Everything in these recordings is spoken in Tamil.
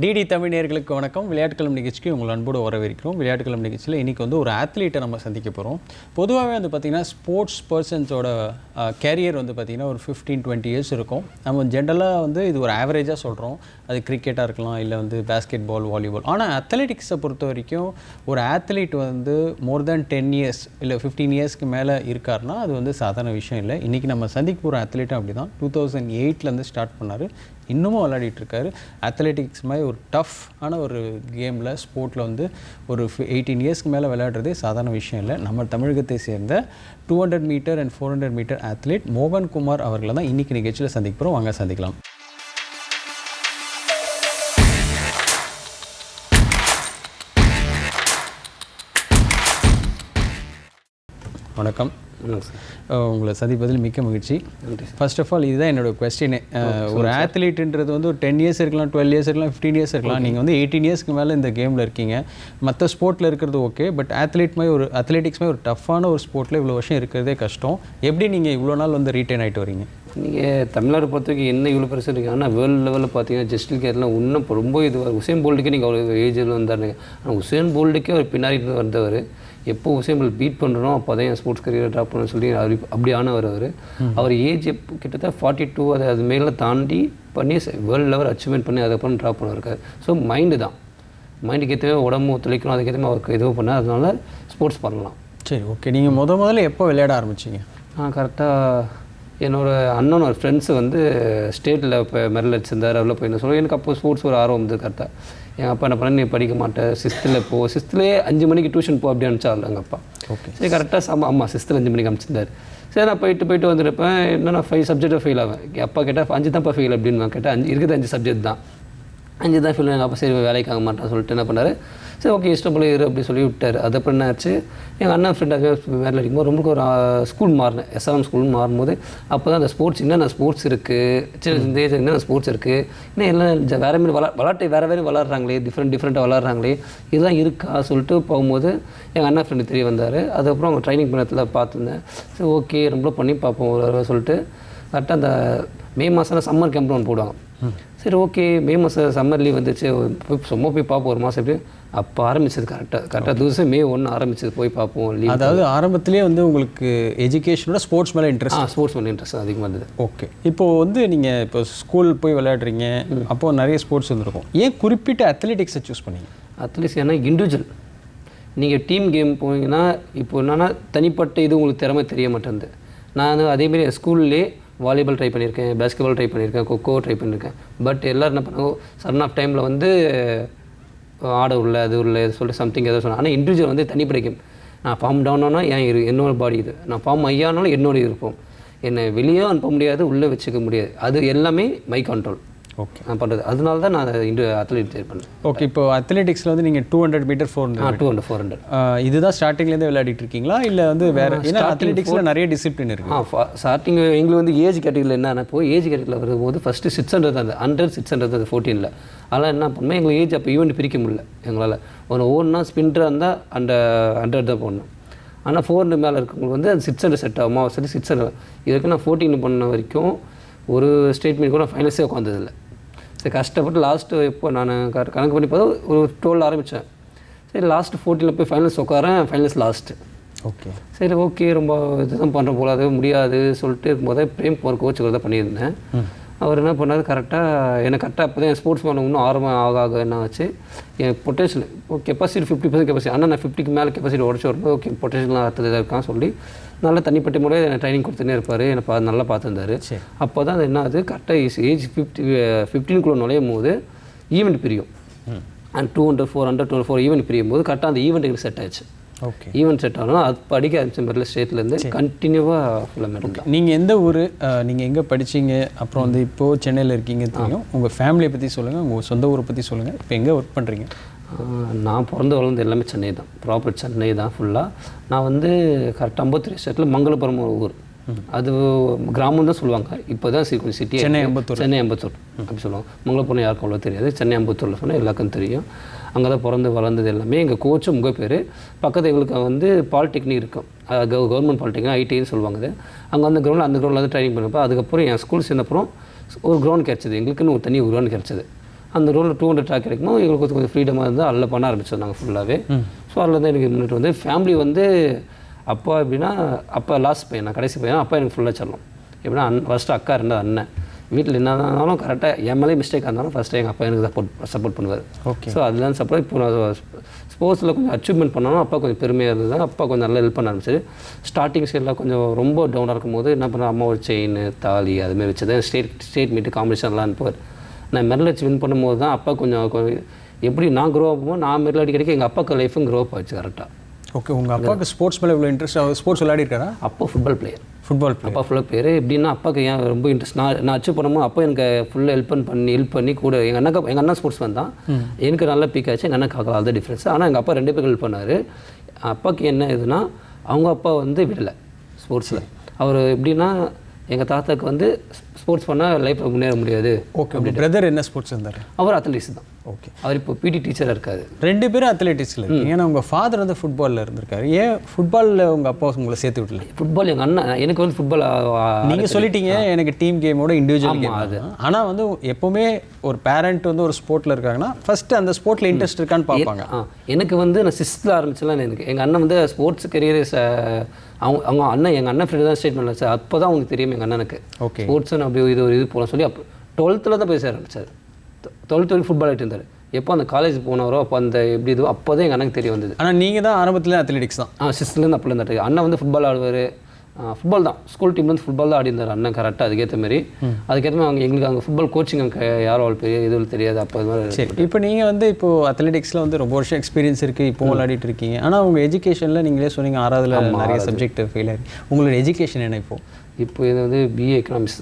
டிடி தமிழ் நேயர்களுக்கு வணக்கம். விளையாட்டுக்களம் நிகழ்ச்சிக்கு உங்கள் அன்போடு வரவேற்கிறோம். விளையாட்டுக்களம் நிகழ்ச்சியில் இன்றைக்கி வந்து ஒரு ஆத்லீட்டை நம்ம சந்திக்க போகிறோம். பொதுவாகவே வந்து பார்த்திங்கன்னா ஸ்போர்ட்ஸ் பர்சன்ஸோட கேரியர் வந்து பார்த்திங்கன்னா ஒரு 15-20 இயர்ஸ் இருக்கும். நம்ம ஜென்ரலாக வந்து இது ஒரு ஆவரேஜாக சொல்கிறோம். அது கிரிக்கெட்டாக இருக்கலாம், இல்லை வந்து பேஸ்கெட் பால், வாலிபால். ஆனால் அத்லெட்டிக்ஸை பொறுத்த வரைக்கும் ஒரு ஆத்லீட் வந்து மோர் தேன் 10 இயர்ஸ் இல்லை 15 இயர்ஸ்க்கு மேலே இருக்காருன்னா அது வந்து சாதாரண விஷயம் இல்லை. இன்றைக்கி நம்ம சந்திக்க போகிற அத்லீட்டும் அப்படி தான். 2008 ஸ்டார்ட் பண்ணார், இன்னமும் விளையாடிட்டு இருக்காரு. அத்லெட்டிக்ஸ் மாதிரி ஒரு டஃப்பான ஒரு கேமில் ஸ்போர்ட்டில் வந்து ஒரு 18 இயர்ஸ்க்கு மேலே விளையாடுறதே சாதாரண விஷயம் இல்லை. நம்ம தமிழகத்தை சேர்ந்த 200 மீட்டர் அண்ட் 400 மீட்டர் அத்லீட் மோகன் குமார் அவர்களை தான் இன்றைக்கி நிகழ்ச்சியில் சந்திக்க போகிறோம். வாங்க சந்திக்கலாம். வணக்கம். உங்களை சந்திப்பதில் மிக்க மகிழ்ச்சி. ஃபர்ஸ்ட் ஆஃப் ஆல் இதுதான் என்னோட கொஸ்டினே. ஒரு ஆத்லீட்ன்றது வந்து ஒரு 10 இயர்ஸ் இருக்கலாம், 12 இயர்ஸ் இருக்கலாம், 15 இயர்ஸ் இருக்கலாம். நீங்கள் வந்து 18 இயர்ஸ்க்கு மேலே இந்த கேமில் இருக்கீங்க. மற்ற ஸ்போர்ட்டில் இருக்கிறது ஓகே, பட் அத்லெட்டிக்ஸ் மாதிரி ஒரு டஃப்பான ஒரு ஸ்போர்ட்டில் இவ்வளோ வருஷம் இருக்கிறதே கஷ்டம். எப்படி நீங்கள் இவ்வளோ நாள் வந்து ரீட்டைன் ஆகிட்டு வரீங்க? நீங்கள் தமிழ்நாடு பொறுத்த வரைக்கும் என்ன இவ்வளோ பெருசாக இருக்குது. ஆனால் வேர்ல்டு லெவலில் பார்த்தீங்கன்னா ஜஸ்டில் கேர்லாம் இன்னும் இப்போ ரொம்ப இதுவாக உசேன் போல்ட்டுக்கே நீங்கள் அவ்வளோ ஏஜில் வந்தாருங்க. ஆனால் உசேன் போல்ட்டுக்கே அவர் பின்னாடி வந்தவர். எப்போ உசேன் போல்ட் பீட் பண்ணுறோம் அப்போ தான் என் ஸ்போர்ட்ஸ் கரியரை ட்ராப் பண்ணணும்னு சொல்லி அப்படி ஆனவர். அவர் ஏஜ் கிட்டத்தட்ட 42 அது மேலே தாண்டி பண்ணி வேர்ல்டு லெவல் அச்சீவ்மெண்ட் பண்ணி அதுக்கப்புறம் ட்ராப் பண்ணிருக்காரு. ஸோ மைண்டு தான், மைண்டுக்கு ஏற்றவே உடம்பு ஒத்துழைக்கணும், அதுக்கேற்ற அவருக்கு எதுவும் பண்ணால் அதனால ஸ்போர்ட்ஸ் பண்ணலாம். சரி, ஓகே. நீங்கள் முதல்ல எப்போ விளையாட ஆரம்பிச்சிங்க? கரெக்டாக என்னோடய அண்ணன் ஒரு ஃப்ரெண்ட்ஸு வந்து ஸ்டேட்டில் இப்போ மெடல் அடிச்சிருந்தார். அதில் போய் என்ன சொல்லுவோம், எனக்கு அப்போ ஸ்போர்ட்ஸ் ஒரு ஆர்வம் வந்து கரெக்டாக. எங்கள் அப்பா என்ன பண்ண, நீ படிக்க மாட்டேன், 6th 5 மணிக்கு டியூஷன் போ அப்படி அனுப்பிச்சாள் எங்கள் அப்பா. ஓகே, சரி கரெக்டாக அம்மா 6th 5 மணிக்கு அனுப்பிச்சிருந்தார். சரி நான் போயிட்டு வந்துருப்பேன். என்னன்னா 5 சப்ஜெக்டாக ஃபெயில் ஆவேன். அப்பா கேட்டால் 5 தான்ப்பா ஃபெயில் அப்படின்னு கேட்டால் 5 இருக்குது, 5 சப்ஜெக்ட் தான், 5 தான் ஃபெயில். எங்கள் அப்பா சரி வேலைக்கு ஆக மாட்டான்னு சொல்லிட்டு என்ன பண்ணார், சரி ஓகே இஷ்டம் போல இரு அப்படி சொல்லி விட்டார். அதுக்கப்புறம் என்ன ஆச்சு, எங்கள் அண்ணன் ஃப்ரெண்ட் அதுவே வேலை அடிக்கும்போது ரொம்ப ஒரு ஸ்கூல் மாறினேன். SM ஸ்கூல்னு மாறும்போது அப்போ தான் அந்த ஸ்போர்ட்ஸ் என்னென்ன ஸ்போர்ட்ஸ் இருக்குது, சின்ன ஏஜ் என்னென்ன ஸ்போர்ட்ஸ் இருக்குது, இன்னும் எல்லாம் வேறு மாரி விளாட்டு வேறு விளாட்றாங்களே, டிஃப்ரெண்ட்டாக விளாட்றாங்களே, இதெல்லாம் இருக்கா சொல்லிட்டு போகும்போது எங்கள் அண்ணன் ஃப்ரெண்டு தெரிய வந்தார். அதுக்கப்புறம் அவங்க ட்ரைனிங் பண்ணத்தில் பார்த்துருந்தேன். சரி ஓகே ரொம்ப பண்ணி பார்ப்போம் ஒரு சொல்லிட்டு கரெக்டாக அந்த மே மாதம் சம்மர் கேம்ப்னு ஒன்று போடுவாங்க. சரி ஓகே மே மாதம் சம்மர் லீவ் வந்துச்சு, சும்மா போய் பார்ப்போம் ஒரு மாதம் எப்படி. அப்போ ஆரம்பிச்சது கரெக்டாக திவசம் May 1 ஆரம்பிச்சது போய் பார்ப்போம் லீவ். அதாவது ஆரம்பத்திலே வந்து உங்களுக்கு எஜுகேஷனோட ஸ்போர்ட்ஸ் மேலே இன்ட்ரெஸ்ட்? ஸ்போர்ட்ஸ் மேலே இன்ட்ரெஸ்ட் அதிகமாக இருந்தது. ஓகே, இப்போது வந்து நீங்கள் இப்போ ஸ்கூல் போய் விளையாடுறீங்க, அப்போது நிறைய ஸ்போர்ட்ஸ் வந்துருக்கும். ஏன் குறிப்பிட்ட அத்லெட்டிக்ஸை சூஸ் பண்ணீங்க? அத்லெட்டிக்ஸ் ஏன்னா இண்டிவிஜுவல். நீங்கள் டீம் கேம் போனீங்கன்னா இப்போ என்னென்னா தனிப்பட்ட இது உங்களுக்கு திறமை தெரிய மாட்டேங்குது. நான் அதேமாரி ஸ்கூல்லே வாலிபால் ட்ரை பண்ணியிருக்கேன், பேஸ்கெட்பால் ட்ரை பண்ணியிருக்கேன், கொக்கோ ட்ரை பண்ணியிருக்கேன். பட் எல்லோரும் என்ன பண்ணுவோம், சடன் ஆஃப் டைமில் வந்து ஆட உள்ள அது உள்ள சொல்லிட்டு சம்திங் எதாவது சொன்னேன். ஆனால் இண்டிவிஜுவல் வந்து தனிப்படை கேம். நான் ஃபார்ம் டவுன் ஆனால் என்னோட பாடி இது, நான் ஃபார்ம் ஐயானாலும் என்னோட இருப்போம். என்னை வெளியே அனுப்ப முடியாது, உள்ளே வச்சுக்க முடியாது. அது எல்லாமே மை கண்ட்ரோல். ஓகே, நான் பண்ணுறது அதனால தான் நான் அத்லெட் தேர்வு பண்ணேன். ஓகே, இப்போ அத்லெட்டிக்ஸில் வந்து நீங்கள் 200 மீட்டர் 400 இதுதான் ஸ்டார்டிங்லேருந்து விளையாடிட்டு இருக்கீங்களா இல்லை வந்து வேறு? ஏன்னா அத்லெட்டிக்ஸில் நிறைய டிசிப்ளின் இருக்குது. ஸ்டார்டிங் எங்களுக்கு வந்து ஏஜ் கேட்டகரியில் என்னன்னா, இப்போ ஏஜ் கேட்டகரியில் வரும்போது ஃபஸ்ட்டு 600 தான், அந்த 600 14ல். அதெல்லாம் என்ன பண்ணுவோம், எங்களுக்கு ஏஜ் அப்போ ஈவெண்ட் பிரிக்க முடியல எங்களால். ஒரு ஓடுனா ஸ்பின்டராக இருந்தால் அந்த 100 தான் போடணும். ஆனால் 400 மேலே இருக்கவங்களுக்கு வந்து அது 600 செட் ஆகுமா சரி 600. இதுக்கு நான் 14 பண்ண வரைக்கும் ஒரு ஸ்டேட்மெண்ட் கூட ஃபைனல்ஸே உட்காந்ததில்லை. சரி கஷ்டப்பட்டு லாஸ்ட்டு இப்போ நான் கணக்கு பண்ணி பார்த்தா ஒரு 12 ஆரம்பித்தேன். சரி லாஸ்ட்டு 14 போய் ஃபைனல்ஸ் உட்காரேன், ஃபைனல்ஸ் லாஸ்ட்டு. ஓகே, சரி ஓகே ரொம்ப இதுதான் பண்ணுற போல அது முடியாது சொல்லிட்டு இருக்கும்போது பிரேம் ஒரு கோச் தான் பண்ணியிருந்தேன். அவர் என்ன பண்ணார், எனக்கு அப்போ தான் என் ஸ்போர்ட்ஸ் மேன் இன்னும் ஆர்வம் ஆக என்ன ஆச்சு, என் பொட்டன்ஷியல் இப்போ கெப்பாசிட்டி 50% கெப்பாசிட்டி. ஆனால் நான் 50க்கு மேலே கெப்பாசிட்டி உடச்சி வரும்போது ஓகே பொட்டன்ஷியல்லாம் அடுத்ததாக இருக்கான்னு சொல்லி நல்லா தனிப்பட்ட முறையில் எனக்கு ட்ரைனிங் கொடுத்துனே இருப்பார். என்னை நல்லா பார்த்துருந்தார். அப்போ தான் அது என்ன ஆகுது, கரெக்டாக ஏஜ் 15 நுழையும் போது ஈவெண்ட் பிரியும். அண்ட் 200 400 204 ஈவெண்ட் பிரியும் போது கரெக்டாக அந்த ஈவெண்ட் எனக்கு செட் ஆச்சு. ஓகே, ஈவெண்ட் செட் ஆகணும். அது படிக்க ஆரம்பிச்ச மெடல் ஸ்டேட்லேருந்து கண்டினியூவாக ஃபுல்லாக மெடல் தான். நீங்கள் எந்த ஊர், நீங்கள் எங்கே படிச்சிங்க, அப்புறம் வந்து இப்போது சென்னையில் இருக்கீங்க தெரியும். உங்கள் ஃபேமிலியை பற்றி சொல்லுங்கள், உங்கள் சொந்த ஊரை பற்றி சொல்லுங்கள், இப்போ எங்கே ஒர்க் பண்ணுறீங்க? நான் பிறந்து வளர்ந்து எல்லாமே சென்னை தான், ப்ராப்பர் சென்னை தான் ஃபுல்லாக. நான் வந்து கரெக்டாக 53 ஸ்டேட்டில் மங்களபுரம் ஒரு ஊர், அது கிராமம் தான் சொல்லுவாங்க. இப்போ தான் கொஞ்சம் சிட்டி சென்னை அம்பத்தூர் அப்படி சொல்லுவாங்க. மங்களபுரம் யாருக்கும் அவ்வளோ தெரியாது. சென்னை அம்பத்தூரில் சொன்னால் எல்லாருக்கும் தெரியும். அங்கே தான் பிறந்து வளர்ந்தது எல்லாமே. எங்கள் கோச்சும் உங்கள் பேர் பக்கத்து எங்களுக்கு வந்து பாலிடெக்னிக் இருக்கும், கவர்மெண்ட் பாலிடெக்னிக் ஐடின்னு சொல்லுவாங்க. அது அங்கே அந்த கிரௌண்டில் வந்து ட்ரைனிங் பண்ணப்போ அதுக்கப்புறம் என் ஸ்கூல் சேர்ந்தப்புறம் ஒரு கிரௌண்ட் கிடச்சிது எங்களுக்குன்னு, ஒரு தனி கிரௌண்ட் கிடச்சிது. அந்த ரோலில் 200 ட்ராக் கிடைக்குமோ எங்களுக்கு கொஞ்சம் ஃப்ரீடமாக இருந்தால் அதில் பண்ண ஆரம்பித்தோம் நாங்கள் ஃபுல்லாகவே. ஸோ அதில் தான் எனக்கு முன்னிட்டு வந்து ஃபேமிலி வந்து அப்பா எப்படின்னா அப்பா லாஸ்ட் பையன், நான் கடைசி பையன். அப்பா எனக்கு ஃபுல்லாக சொல்லலாம் எப்படின்னா ஃபஸ்ட்டு அக்கா இருந்தால் அண்ணன், வீட்டில் என்ன இருந்தாலும் கரெக்டாக என் மேலே மிஸ்டேக்காக இருந்தாலும் ஃபஸ்ட்டு எங்கள் அப்பா எனக்கு சப்போர்ட் பண்ணுவார். ஓகே. ஸோ அதெல்லாம் சப்போர்ட் இப்போ நான் ஸ்போர்ட்ஸில் கொஞ்சம் அச்சீவ்மெண்ட் பண்ணாலும் அப்பா கொஞ்சம் பெருமையாக இருந்தது. அப்பா கொஞ்சம் நல்லா ஹெல்ப் பண்ண ஆரம்பிச்சது. ஸ்டார்டிங் ஸ்டேஜில் கொஞ்சம் ரொம்ப டவுனாக இருக்கும்போது என்ன பண்ண அம்மா ஒரு செயின் தாலி அதுமாதிரி வச்சது ஸ்டேட் மீட்டு காம்படிஷன்லாம் அனுப்புவார். நான் மெடல் வச்சு வின் பண்ணும்போது தான் அப்பா கொஞ்சம் எப்படி நான் க்ரோ ஆகும்போது நான் மெடல் அடிக்கடிக்க எங்கள் அப்பாவுக்கு லைஃபும் க்ரோ ஆச்சு கரெக்டாக. ஓகே. உங்கள் அப்பாவுக்கு ஸ்போர்ட்ஸ் மேலே இவ்வளோ இன்ட்ரெஸ்ட், ஸ்போர்ட்ஸ் விளையாடிருக்காரா? அப்பா ஃபுட்பால் பிளேயர். அப்பா ஃபுல்லாக பிளேயர். எப்படின்னா அப்பாவுக்கு ஏன் ரொம்ப இன்ட்ரெஸ்ட், நான் அச்சீவ் பண்ணும்போது அப்பா எனக்கு ஃபுல்லாக ஹெல்ப் பண்ணி கூட எங்கள் அண்ணா ஸ்போர்ட்ஸ் வந்தான். எனக்கு நல்லா பீக் ஆச்சு, எங்கள் அண்ணாக்கு ஆகலாம், அதுதான் டிஃப்ரென்ஸ். ஆனால் எங்கள் அப்பா 2 பேர் ஹெல்ப் பண்ணார். அப்பாவுக்கு என்ன இதுன்னா அவங்க அப்பா வந்து விடலை ஸ்போர்ட்ஸில். அவர் எப்படின்னா எங்கள் தாத்தாக்கு வந்து ஸ்போர்ட்ஸ் பண்ணால் லைஃப்பில் முன்னேற முடியாது. ஓகே. அப்படி பிரதர் என்ன ஸ்போர்ட்ஸ் இருந்தார்? அவர் அத்லெட்டிக்ஸ் தான். ஓகே. அவர் இப்போ பிடி டீச்சராக இருக்காரு. 2 பேரும் அத்லெட்டிக்ஸில் இருக்கீங்க. ஏன்னா உங்கள் ஃபாதர் வந்து ஃபுட்பாலில் இருந்திருக்காரு. ஏன் ஃபுட்பாலில் உங்கள் அப்பா உங்களை சேர்த்து விடல? ஃபுட்பால் எங்கள் அண்ணன் எனக்கு வந்து ஃபுட்பால் நீங்கள் சொல்லிட்டீங்க எனக்கு டீம் கேமோட இண்டிவிஜுவல் கேம் அது. ஆனால் வந்து எப்போவுமே ஒரு பேரண்ட் வந்து ஒரு ஸ்போர்ட்டில் இருக்காங்கன்னா ஃபஸ்ட்டு அந்த ஸ்போர்ட்டில் இன்ட்ரெஸ்ட் இருக்கான்னு பார்ப்பாங்க. எனக்கு வந்து நான் 6th ஆரம்பிச்சலாம். எனக்கு எங்கள் அண்ணன் வந்து ஸ்போர்ட்ஸ் கரியர் அவங்க அண்ணன் எங்கள் அண்ணன் ஃப்ரெண்டு தான் ஸ்டேட் பண்ணல சார். அப்போ தான் அவங்களுக்கு தெரியும் எங்கள் அண்ணனுக்கு ஓகே ஸ்போர்ட்ஸ்னு அப்படி இது போகலாம் சொல்லி. அப்போ 12th தான் போய் சேர ஆரம்பிச்சார். 12th வரைக்கும் ஃபுட்பால் ஆகிட்டு இருந்தார். எப்போ அந்த காலேஜ் போனாரோ அப்போ அந்த எப்படி இதுவோ அப்போ தான் எங்கள் அண்ணனுக்கு தெரிய வந்தது. ஆனால் நீங்கள் தான் ஆரம்பத்தில் அத்லெட்டிக்ஸ் தான்? 6thலேருந்து அப்போ இருந்தார். அண்ணன் வந்து ஃபுட்பால் ஆடுவார். ஃபுட்பால் தான் ஸ்கூல் டீம்லேருந்து ஃபுட்பால் தான் ஆடி இருந்தார் அண்ணன் கரெக்டாக. அதுக்கேற்ற மாதிரி அவங்க எங்களுக்கு அங்கே ஃபுட்பால் கோச்சிங் அங்கே யாரும் அவ்வளோ பெரிய இதுவும் தெரியாது அப்போ. அது மாதிரி சரி. இப்போ நீங்கள் வந்து இப்போது அத்லெட்டிக்ஸில் வந்து ரொம்ப வருஷம் எக்ஸ்பீரியன்ஸ் இருக்குது, இப்போ விளையாடிட்டு இருக்கீங்க. ஆனால் உங்கள் எஜுகேஷனில் நீங்களே சொன்னீங்க 6வதுல நிறைய சப்ஜெக்ட் ஃபெயில் ஆகி. உங்களோட எஜுகேஷன் என்ன இப்போ இது வந்து பிஏ எக்கனாமிக்ஸ்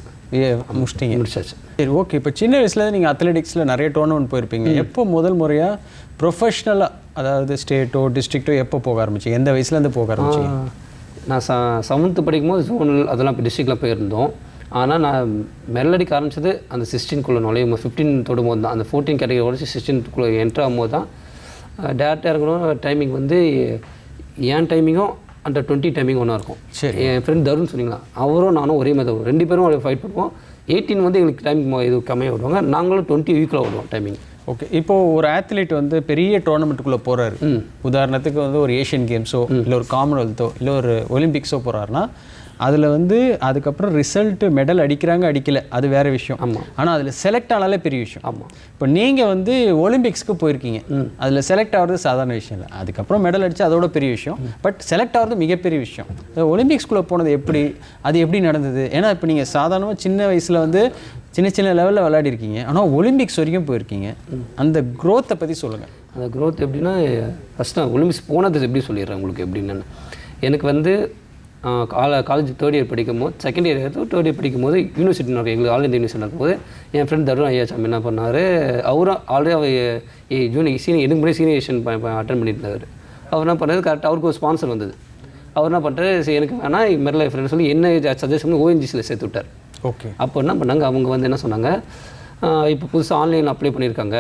முடிச்சாச்சு. சரி. ஓகே. இப்போ சின்ன வயசுல நீங்கள் அத்லெட்டிக்ஸில் நிறைய டோர்னமெண்ட் போயிருப்பீங்க. எப்போ முதல் முறையாக ப்ரொஃபஷ்னலாக அதாவது ஸ்டேட்டோ டிஸ்ட்ரிக்ட்டோ எப்போ போக ஆரம்பிச்சிங்க? எந்த வயசுலேருந்து போக ஆரம்பிச்சிங்க? நான் 7th படிக்கும்போது ஜோனல் அதெல்லாம் இப்போ டிஸ்ட்ரிக்டில் போயிருந்தோம். ஆனால் நான் மெல்லடிக்க ஆரம்பிச்சது அந்த 16க்குள்ளே நுழையும் 15 தொடும்போது தான். அந்த 14 கேட்டகரி உடச்சி 16க்குள்ளே என்ட்ரு ஆகும்போது தான் டேரெக்டாக இருக்கணும். டைமிங் வந்து என் டைமிங்கும் அண்டர் 20 டைமிங் ஒன்றா இருக்கும். சரி. என் ஃப்ரெண்ட் தருண் சொன்னீங்களா, அவரும் நானும் ஒரே மாதிரி வரும். 2 பேரும் ஃபைட் பண்ணுவோம். 18 வந்து எங்களுக்கு டைமிங் இது கம்மியாக விடுவாங்க. நாங்களும் 20 வீக்கில் விடுவோம் டைமிங். ஓகே. இப்போது ஒரு ஆத்லீட் வந்து பெரிய டோர்னமெண்ட்டுக்குள்ளே போகிறாரு, உதாரணத்துக்கு வந்து ஒரு ஏஷியன் கேம்ஸோ இல்லை ஒரு காமன்வெல்த்தோ இல்லை ஒரு ஒலிம்பிக்ஸோ போகிறாருன்னா அதில் வந்து அதுக்கப்புறம் ரிசல்ட்டு மெடல் அடிக்கிறாங்க அடிக்கலை அது வேறு விஷயம். ஆமாம். ஆனால் அதில் செலக்ட் ஆனாலே பெரிய விஷயம். ஆமாம். இப்போ நீங்கள் வந்து ஒலிம்பிக்ஸ்க்கு போயிருக்கீங்க, அதில் செலக்ட் ஆகிறது சாதாரண விஷயம் இல்லை. அதுக்கப்புறம் மெடல் அடித்து அதோட பெரிய விஷயம். பட் செலக்ட் ஆகிறது மிகப்பெரிய விஷயம். ஒலிம்பிக்ஸ்குள்ளே போனது அது எப்படி நடந்தது? ஏன்னா இப்போ நீங்கள் சாதாரணமாக சின்ன வயசில் வந்து சின்ன லெவலில் விளையாடிருக்கீங்க, ஆனால் ஒலிம்பிக்ஸ் வரைக்கும் போயிருக்கீங்க. அந்த க்ரோத்தை பற்றி சொல்லுங்கள். அந்த க்ரோத் எப்படின்னா ஃபஸ்ட்டு நான் ஒலிம்பிக்ஸ் போனது எப்படி சொல்லிடுறேன் உங்களுக்கு எப்படின்னு. எனக்கு வந்து காலேஜ் 3rd இயர் படிக்கும்போது 2nd இயர் 3rd இயர் படிக்கும்போது யூனிவர்சிட்டி நடக்கும் எங்களுக்கு ஆல் இந்தியா யூனிவர்சிட்டி நடக்கும்போது என் ஃப்ரெண்ட் தருண் ஐயாச்சாமி என்ன பண்ணார், அவரும் ஆல்ரெடி அவர் சீனியர் எனக்கு முன்னாடி சீனியர் அட்டன் பண்ணியிருந்தார். அவர் என்ன பண்ணுறது கரெக்டாக அவருக்கு ஒரு ஸ்பான்சர் வந்தது. அவர் என்ன பண்ணுறாரு, சரி எனக்கு வேணால் மெரில் ஃப்ரெண்ட் சொல்லி என்ன சஜஷன் பண்ணி ஓஎன்ஜிசியில் சேர்த்து விட்டார். ஓகே. அப்போ என்ன பண்ணாங்க, அவங்க வந்து என்ன சொன்னாங்க, இப்போ புதுசாக ஆன்லைனில் அப்ளை பண்ணியிருக்காங்க,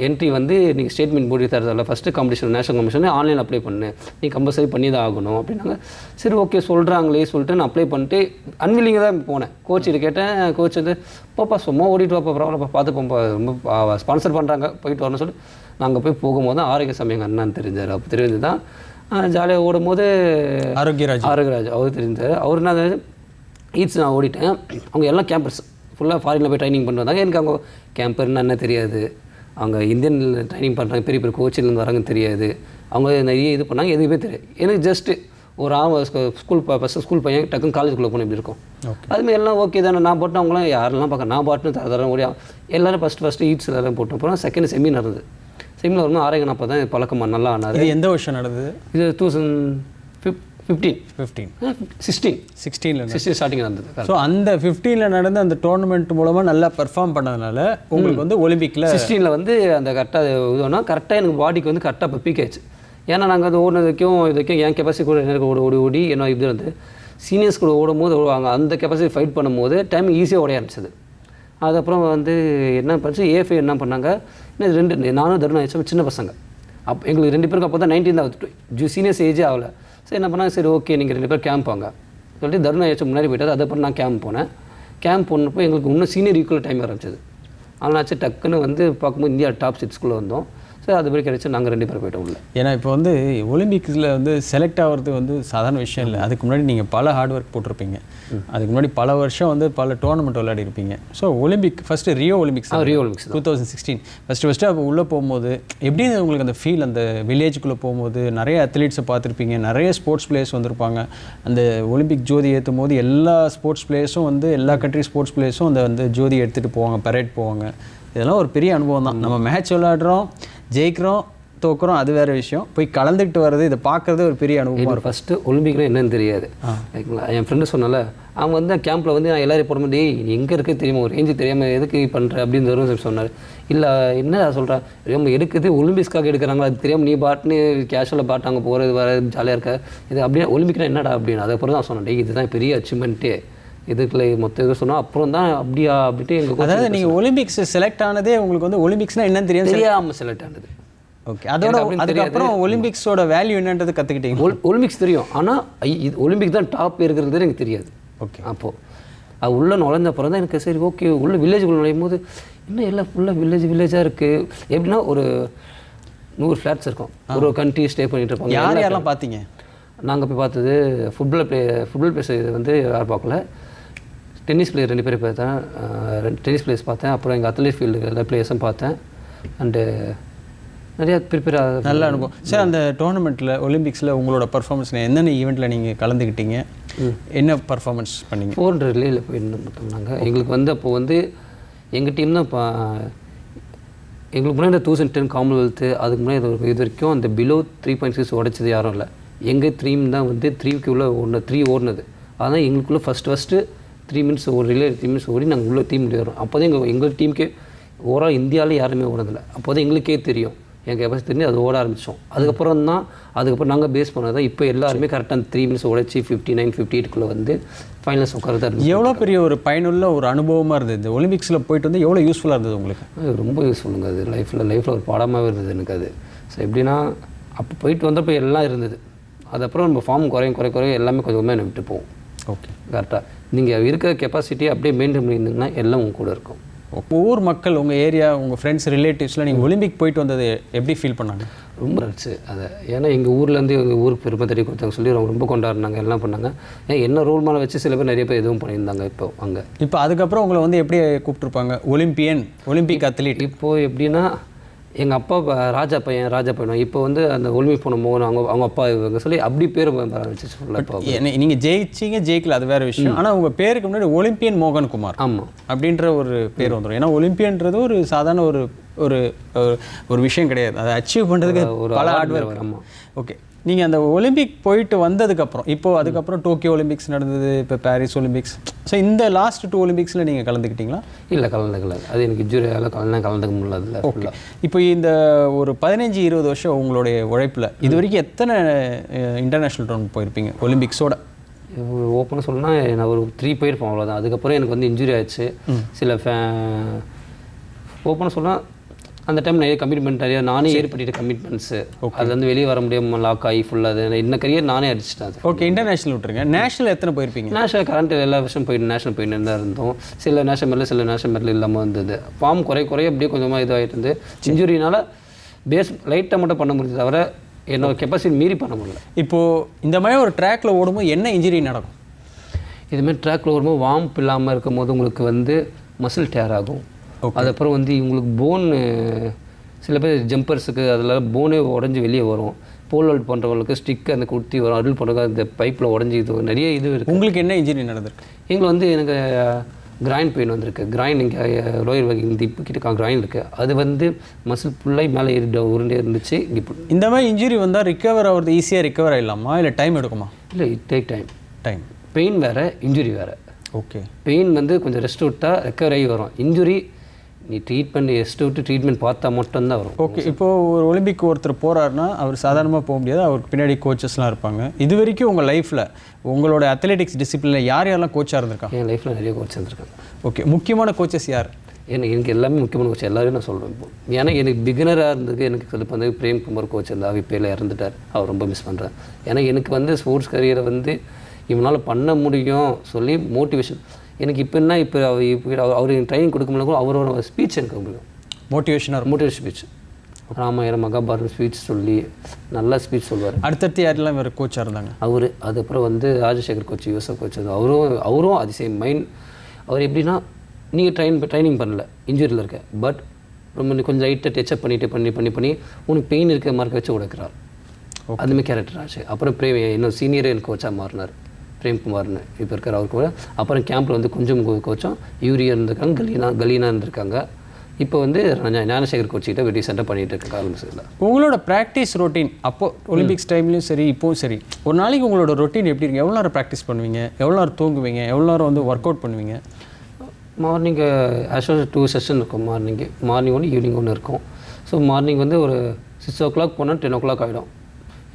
என்ட்ரி வந்து நீங்கள் ஸ்டேட்மெண்ட் போட்டு தரதில்ல, ஃபஸ்ட்டு காம்படிஷன் நேஷனல் காம்படிஷன் ஆன்லைனில் அப்ளை பண்ணு, நீ கம்பல்சரி பண்ணி தான் ஆகணும் அப்படின்னாங்க. சரி ஓகே சொல்கிறாங்களே சொல்லிட்டு நான் அப்ளை பண்ணிட்டு அன்வில்லிங்காக தான் போனேன். கோச்சிட்டு கேட்டேன், கோச் வந்து பாப்பா சும்மா ஓடிட்டு வாப்பா பரவாயில்லப்பா பார்த்துப்போம்ப்பா ரொம்ப ஸ்பான்சர் பண்ணுறாங்க போயிட்டு வரணும்னு சொல்லிட்டு நாங்கள் போய் போகும்போது தான் ஆரோக்கியசாமி எங்கள் அண்ணன் தெரிஞ்சார். அப்போ தெரிஞ்சு தான் ஜாலியாக ஓடும்போது ஆரோக்கியராஜ் அவர் தெரிஞ்சார். அவர் என்ன ஈட்ஸ் நான் ஓடிட்டேன். அவங்க எல்லாம் கேம்பர்ஸ் ஃபுல்லாக ஃபாரினில் போய் ட்ரைனிங் பண்ணி வந்தாங்க. எனக்கு அவங்க கேம்பர்னு என்ன தெரியாது, அவங்க இந்தியன் ட்ரைனிங் பண்ணுறாங்க, பெரிய பெரிய கோச்சிலேருந்து வராங்கன்னு தெரியாது. அவங்க நிறைய இது பண்ணாங்க, எதுவுமே தெரியாது. எனக்கு ஜஸ்ட்டு ஒரு ஸ்கூல் ஃபஸ்ட்டு ஸ்கூல் பையன் டக்குன்னு காலேஜுக்குள்ளே போகணும் இப்படி இருக்கும். அதுமாதிரி எல்லாம் ஓகே தானே, நான் போட்டு அவங்களாம் யாரெல்லாம் பார்க்க நான் பாட்டுன்னு தரம் ஓடி எல்லோரும் ஃபஸ்ட்டு ஈட்ஸ் எல்லாம் போட்டோம். அப்புறம் செகண்ட் செமி நடந்தது. செமியில் வரும்போது ஆரோக்கியம் அப்போ தான் பழக்கமாக நல்லா ஆனார். இது எந்த வருஷம் நடந்தது? இது 2016 ஸ்டார்டிங் நடந்தது. ஸோ அந்த 15 நடந்து அந்த டோர்னமெண்ட் மூலமாக நல்லா பெர்ஃபார்ம் பண்ணதுனால உங்களுக்கு வந்து ஒலிம்பிக்கில் 16 வந்து அந்த கரெக்டாக இதுனா கரெக்டாக எனக்கு பாடிக்கு வந்து கரெக்டாக இப்போ பீக் ஆயிடுச்சு. ஏன்னா நாங்கள் அது ஓடினதுக்கும் இதுக்கும் என் கெப்பாசிட்டி கூட எனக்கு ஓடி என்ன இது வந்து சீனியர்ஸ் கூட ஓடும்போது ஓடுவாங்க, அந்த கெப்பாசிட்டி ஃபைட் பண்ணும்போது டைம் ஈஸியாக ஓட ஆரம்பிச்சது. அதுக்கப்புறம் வந்து என்ன பண்ணிச்சு, ஏஎஃப்ஐ என்ன பண்ணாங்க, இன்னும் நானும் தருண் ஆயிடுச்சு சின்ன பசங்க. அப்போ எங்களுக்கு 2 பேருக்கு அப்போ தான் 19 தான் சீனியர்ஸ் ஏஜே ஆகலை. சரி என்ன பண்ணால் சரி ஓகே நீங்கள் 2 பேர் கேம்ப் வாங்க சொல்லிட்டு தருண் ஆயிடுச்சு முன்னாடி போயிட்டார். அதுக்கப்புறம் நான் கேம்ப் போனேன். கேம்ப் போனப்போ எங்களுக்கு இன்னும் சீனியர் ஈக்குவல் டைம் ஆரம்பிச்சது. அதனாச்சு டக்குன்னு வந்து பார்க்கும்போது இந்தியா டாப் 6 வந்தோம். ஸோ அதுபடி கிடைச்சி நாங்கள் 2 பேர் போயிட்டோம் உள்ள. ஏன்னா இப்போ வந்து ஒலிம்பிக்ஸில் வந்து செலக்ட் ஆகிறது வந்து சாதாரண விஷயம் இல்லை. அதுக்கு முன்னாடி நீங்கள் பல ஹார்ட் ஒர்க் போட்டிருப்பீங்க. அதுக்கு முன்னாடி பல வருஷம் வந்து பல டோர்னமெண்ட் விளையாடி இருப்பீங்க. So Olympic first Rio Olympics 2016 first அப்போ உள்ளே போகும்போது எப்படி உங்களுக்கு அந்த ஃபீல், அந்த வில்லேஜுக்குள்ளே போகும்போது நிறைய அத்லீட்ஸை பார்த்துருப்பீங்க, நிறைய ஸ்போர்ட்ஸ் பிளேயர்ஸ் வந்திருப்பாங்க. அந்த ஒலிம்பிக் ஜோதி ஏற்றும் போது எல்லா ஸ்போர்ட்ஸ் பிளேயர்ஸும் வந்து எல்லா கண்ட்ரி ஸ்போர்ட்ஸ் பிளேயர்ஸும் அந்த வந்து ஜோதி எடுத்துகிட்டு போவாங்க, பரேட் போவாங்க. இதெல்லாம் ஒரு பெரிய அனுபவம் தான். நம்ம மேட்ச் விளையாடுறோம், ஜெயிக்கிறோம், தோக்குறோம், அது வேறு விஷயம். போய் கலந்துக்கிட்டு வர்றது, இதை பார்க்குறது ஒரு பெரிய அனுபவம் இருக்கும். ஃபஸ்ட்டு ஒலிம்பிக்னா என்னன்னு தெரியாது. என் ஃப்ரெண்டு சொன்னால அவங்க வந்து கேம்பில் வந்து நான் எல்லாரையும் போடும்போது நீ எங்கே இருக்க தெரியுமா, ஒரு ரேஞ்சு தெரியாமல் எதுக்கு பண்ணுற அப்படின்னு வரும் சொன்னார். இல்லை என்ன சொல்கிறேன், நம்ம எடுக்குது ஒலிம்பிக்ஸ்க்காக எடுக்கிறாங்களா, அது தெரியாமல் நீ பாட்டுன்னு கேஷுவலாக பாட்டு அங்கே போகிறது வர ஜாலியாக இருக்க, இது அப்படியே ஒலிம்பிக்னா என்னடா அப்படின்னு. அதுக்கப்புறம் தான் சொன்னேன், இதுதான் பெரிய அச்சீவ்மெண்ட்டே, இதுக்குள்ள மொத்த இது சொன்னால் அப்புறம் தான் அப்படியா அப்படின்ட்டு எங்களுக்கு. அதாவது நீங்கள் ஒலிம்பிக்ஸ் செலக்ட் ஆனதே உங்களுக்கு வந்து ஒலிம்பிக்ஸ்னால் என்னன்னு தெரியாமல் செலக்ட் ஆனது. ஓகே, அதோட அதுக்கப்புறம் ஒலிம்பிக்ஸோட வேல்யூ என்னன்றது கற்றுக்கிட்டீங்க. ஒலிம்பிக்ஸ் தெரியும், ஆனால் இது ஒலிம்பிக் தான் டாப் இருக்கிறது எனக்கு தெரியாது. ஓகே, அப்போது அது உள்ளே நுழைஞ்ச அப்புறம் தான் எனக்கு சரி ஓகே, உள்ள வில்லேஜுக்குள்ள நுழையும் போது இன்னும் எல்லாம் ஃபுல்லாக வில்லேஜாக இருக்குது. எப்படின்னா ஒரு 100 ஃப்ளாட்ஸ் இருக்கும், ஒரு கண்ட்ரி ஸ்டே பண்ணிட்டு இருப்பாங்க. யாரெல்லாம் பார்த்தீங்க? நாங்கள் போய் பார்த்தது ஃபுட்பால் பிளேஸ் வந்து யார் பார்க்கல, டென்னிஸ் பிளேயர் 2 பேர் பார்த்தேன், டென்னிஸ் பிளேயர்ஸ் பார்த்தேன். அப்புறம் எங்கள் அத்லெட் ஃபீல்டு எல்லா பிளேயர்ஸும் பார்த்தேன். அண்டு நிறையா ப்ரிப்பேர் நல்ல அனுபவம். சார், அந்த டோர்னமெண்ட்டில் ஒலிம்பிக்ஸில் உங்களோட பர்ஃபார்மன்ஸில் என்னென்ன ஈவெண்ட்டில் நீங்கள் கலந்துக்கிட்டீங்க, என்ன பர்ஃபார்மன்ஸ் பண்ணீங்க? 400 ரிலேயில் போயிருந்தோம் மொத்தம். நாங்கள் எங்களுக்கு வந்து அப்போது வந்து எங்கள் டீம் தான் இப்போ எங்களுக்கு முன்னாடி 2010 காமன்வெல்த்து, அதுக்கு முன்னாடி இது வரைக்கும் அந்த பிலோ 3.6 உடைச்சது யாரும் இல்லை. எங்கள் டீம் தான் வந்து 3க்கு உள்ள 3 ஓடினது. அதான் எங்களுக்குள்ளே ஃபஸ்ட்டு 3 மினிட்ஸ் ஒரு ரிலே 3 மினிட்ஸ் ஓடி நாங்கள் உள்ள டீம் வரோம். அப்போ தான் எங்கள் டீமுக்கே ஓவரால் இந்தியாவிலே யாருமே ஓடுறதில்லை. அப்போ தான் எங்களுக்கே தெரியும், எங்கள் கெப்பாசிட்டி தெரிஞ்சு அது ஓட ஆரம்பித்தோம். அதுக்கப்புறம் நாங்கள் பேஸ் பண்ணது தான் இப்போ எல்லாருமே கரெக்டாக 3 மினிட்ஸ் உடைச்சி 59, 58க்குள்ளே வந்து ஃபைனல்ஸ் உட்காரதா இருந்தது. எவ்வளோ பெரிய ஒரு பயனுள்ள ஒரு அனுபவமாக இருந்தது ஒலிம்பிக்ஸில் போயிட்டு வந்து, எவ்வளோ யூஸ்ஃபுல்லாக இருந்தது உங்களுக்கு? ரொம்ப யூஸ்ஃபுல்லுங்க. அது லைஃப்பில் ஒரு பாடமாகவே இருந்தது எனக்கு அது. ஸோ எப்படின்னா அப்போ போயிட்டு வந்தப்போ எல்லாம் இருந்தது. அதுக்கப்புறம் நம்ம ஃபார்ம் குறைய எல்லாமே கொஞ்சமாக என்ன விட்டு போவோம். ஓகே, கரெக்டாக நீங்கள் இருக்கிற கெப்பாசிட்டியை அப்படியே மெயின்டைன் பண்ணியிருந்தீங்கன்னா எல்லாம் உங்க கூட இருக்கும். ஊர் மக்கள், உங்கள் ஏரியா, உங்கள் ஃப்ரெண்ட்ஸ், ரிலேட்டிவ்ஸில் நீங்கள் ஒலிம்பிக் போயிட்டு வந்தது எப்படி ஃபீல் பண்ணாங்க? ரொம்ப இருந்துச்சு அதை. ஏன்னா எங்கள் ஊர்லேருந்து எங்கள் ஊருக்கு பெருமை தெரிய கொடுத்தாங்க சொல்லி ரொம்ப கொண்டாடினாங்க, எல்லாம் பண்ணாங்க. ஏன் என்ன ரோல் மாடல் வச்சு சில பேர் நிறைய பேர் எதுவும் பண்ணியிருந்தாங்க. இப்போ அதுக்கப்புறம் உங்களை வந்து எப்படி கூப்பிட்டுருப்பாங்க? Olympic athlete. இப்போது எப்படின்னா எங்கள் அப்பா ராஜா பையன் இப்போ வந்து அந்த ஒலிம்பிக் போன மோகன் அவங்க அப்பா இவங்க சொல்லி அப்படி பேர் வச்சு சொல்லலாம். நீங்கள் ஜெயிக்கல, அது வேறு விஷயம். ஆனால் உங்கள் பேருக்கு முன்னாடி ஒலிம்பியன் மோகன் குமார் ஆமாம் அப்படின்ற ஒரு பேர் வந்துடும். ஏன்னா ஒலிம்பியன்றது ஒரு சாதாரண ஒரு விஷயம் கிடையாது. அதை அச்சீவ் பண்ணுறதுக்கு ஒரு பல ஹார்ட் ஒர்க். ஆமாம். ஓகே, நீங்கள் அந்த ஒலிம்பிக் போயிட்டு வந்ததுக்கப்புறம், அதுக்கப்புறம் டோக்கியோ ஒலிம்பிக்ஸ் நடந்தது, இப்போ பாரிஸ் ஒலிம்பிக்ஸ். ஸோ இந்த லாஸ்ட் 2 ஒலிம்பிக்ஸில் நீங்கள் கலந்துக்கிட்டீங்களா? இல்லை, கலந்துக்கல. அது எனக்கு இன்ஜுரியால் கலந்துக்க முடியல. ஓகே, இப்போ இந்த ஒரு 15-20 வருஷம் உங்களுடைய உழைப்பில் இது வரைக்கும் எத்தனை இன்டர்நேஷ்னல் டோர்னமெண்ட் போயிருப்பீங்க ஒலிம்பிக்ஸோட? ஓப்பனாக சொல்லணும்னா நான் ஒரு 3 போயிருப்பேன், அவ்வளோதான். அதுக்கப்புறம் எனக்கு வந்து இன்ஜுரி ஆயிடுச்சு. ஓப்பனாக சொன்னால் அந்த டைம் நிறைய கமிட்மெண்ட், நானே ஏற்பட்ட கமிட்மெண்ட்ஸு, அதில் வந்து வெளியே வர முடியாமல் லாக் ஆகி ஃபுல்லாக அது என்ன கரியர் நானே அடிச்சிட்டேன். ஓகே, இன்டர்நேஷனல் விட்டுருங்க. நேஷனல் எத்தனை போயிருப்பீங்க? நேஷனல் கரண்ட் எல்லா வருஷம் நேஷனல் போயிட்டு தான் இருந்தோம். சில நேஷனல் மெடல் இல்லாமல் வந்தது. ஃபார்ம் குறைய அப்படியே கொஞ்சமாக இதாகிட்டு இருந்து இன்ஜுரினால லைட்டாக மட்டும் பண்ண முடிஞ்சது, தவிர என்னோட கெப்பாசிட்டி மீறி பண்ண முடியல. இப்போது இந்த மாதிரி ஒரு ட்ராக்கில் ஓடும்போது என்ன இன்ஜுரி நடக்கும்? இதுமாதிரி ட்ராக்கில் ஓடும்போது வார்ம் இல்லாமல் இருக்கும் போது உங்களுக்கு வந்து மசில் டேர் ஆகும். அதுக்கப்புறம் வந்து இவங்களுக்கு போன், சில பேர் ஜம்பர்ஸுக்கு அதில் போனே உடஞ்சி வெளியே வரும். போல் ஹோல்ட் பண்ணுறவங்களுக்கு ஸ்டிக் அந்த குத்தி வரும், அருள் பண்ணுறவங்க அந்த பைப்பில் உடஞ்சி இது நிறைய இது இருக்குது. உங்களுக்கு என்ன இன்ஜுரி நடந்திருக்கு? எங்களுக்கு வந்து எனக்கு கிரைண்ட் பெயின் வந்திருக்கு. கிரைண்ட் இங்கே லோயர் வகை இந்த இப்போ கிட்ட கிரைண்ட் இருக்குது. அது வந்து மசில் ஃபுல்லாக மேலே உருண்டே இருந்துச்சு. இந்த மாதிரி இன்ஜுரி வந்தால் ரிக்கவர் ஆகிறது ஈஸியாக ரிக்கவர் ஆகிடலாமா, இல்லை டைம் எடுக்குமா? இல்லை, இட் டேக் டைம். பெயின் வேறு, இன்ஜுரி வேறு. ஓகே, பெயின் வந்து கொஞ்சம் ரெஸ்ட் விட்டால் ரெக்கவர் ஆகி வரும். இன்ஜுரி நீ ட்ரீட்மெண்ட் பார்த்தா மட்டும்தான் வரும். ஓகே, இப்போது ஒரு ஒலிம்பிக் ஒருத்தர் போகிறாருன்னா அவர் சாதாரணமாக போக முடியாது, அவருக்கு பின்னாடி கோச்சஸ்லாம் இருப்பாங்க. இது வரைக்கும் உங்கள் லைஃப்பில் உங்களோட அத்லெட்டிக்ஸ் டிசிப்ளினில் யாரெல்லாம் கோச்சாக இருந்திருக்காங்க? என் லைஃப்பில் நிறைய கோச் இருந்திருக்காங்க. ஓகே, முக்கியமான கோச்சஸ் யார்? எனக்கு எல்லாமே முக்கியமான கோச் எல்லாரையும் நான் சொல்கிறேன். இப்போ ஏன்னா எனக்கு பிகினராக இருந்தது எனக்கு சொல்லி வந்து பிரேம்குமார் கோச் அந்த விப்பையில் இறந்துட்டார். அவர் ரொம்ப மிஸ் பண்ணுறேன். ஏன்னா எனக்கு வந்து ஸ்போர்ட்ஸ் கரியரை வந்து இவனால் பண்ண முடியும் சொல்லி மோட்டிவேஷன். எனக்கு இப்போ என்ன இப்போ அவர் ட்ரைனிங் கொடுக்கும்போது கூட அவரோட ஸ்பீச் எனக்கு பிடிக்கும். Motivation speech, Ramayanam Mahabharatam speech சொல்லி நல்லா ஸ்பீச் சொல்லுவார். அடுத்தடுத்து யாரெல்லாம் வேறு கோச்சாக இருந்தாங்க? அவர் அதுக்கப்புறம் வந்து ராஜசேகர் கோச், யூசப் கோச். அவரும் அது சேம் மைண்ட். அவர் எப்படின்னா நீங்கள் ட்ரைனிங் பண்ணல, இன்ஜுரியில் இருக்க, பட் ரொம்ப கொஞ்சம் லைட்டாக டச்சப் பண்ணி உனக்கு பெயின் இருக்க மாதிரி வச்சு உடைக்கிறார். அதுமாதிரி கேரக்டர் ஆச்சு. அப்புறம் இன்னும் சீனியர் எனக்கு கோச்சாக மாறினார், பிரேம்குமார்னு இப்போ இருக்கார். அவருக்கு கூட அப்புறம் கேம்பில் வந்து கொஞ்சம் கோச்சும் யூரியா இருந்திருக்காங்க, கலீனா இருந்திருக்காங்க. இப்போ வந்து ஞானசேகர் கோச்சிக்கிட்ட வெட்டி சென்டர் பண்ணிகிட்டு இருக்காங்க ஆரம்பிச்சதில். உங்களோட ப்ராக்டிஸ் ரொட்டீன் அப்போது ஒலிம்பிக்ஸ் டைம்லையும் சரி இப்போவும் சரி, ஒரு நாளைக்கு உங்களோட ரொட்டீன் எப்படி இருக்குது? எவ்வளோ நேரம் ப்ராக்டிஸ் பண்ணுவீங்க? எவ்வளோ நேரம் தூங்குவீங்க? எவ்வளோ நேரம் வந்து ஒர்க் அவுட் பண்ணுவீங்க? மார்னிங் ஆக்சுவலாக 2 செஷன் இருக்கும். மார்னிங் ஒன்று, ஈவினிங் ஒன்று இருக்கும். ஸோ மார்னிங் வந்து ஒரு 6 o'clock போனால் 10 o'clock ஆகிடும்.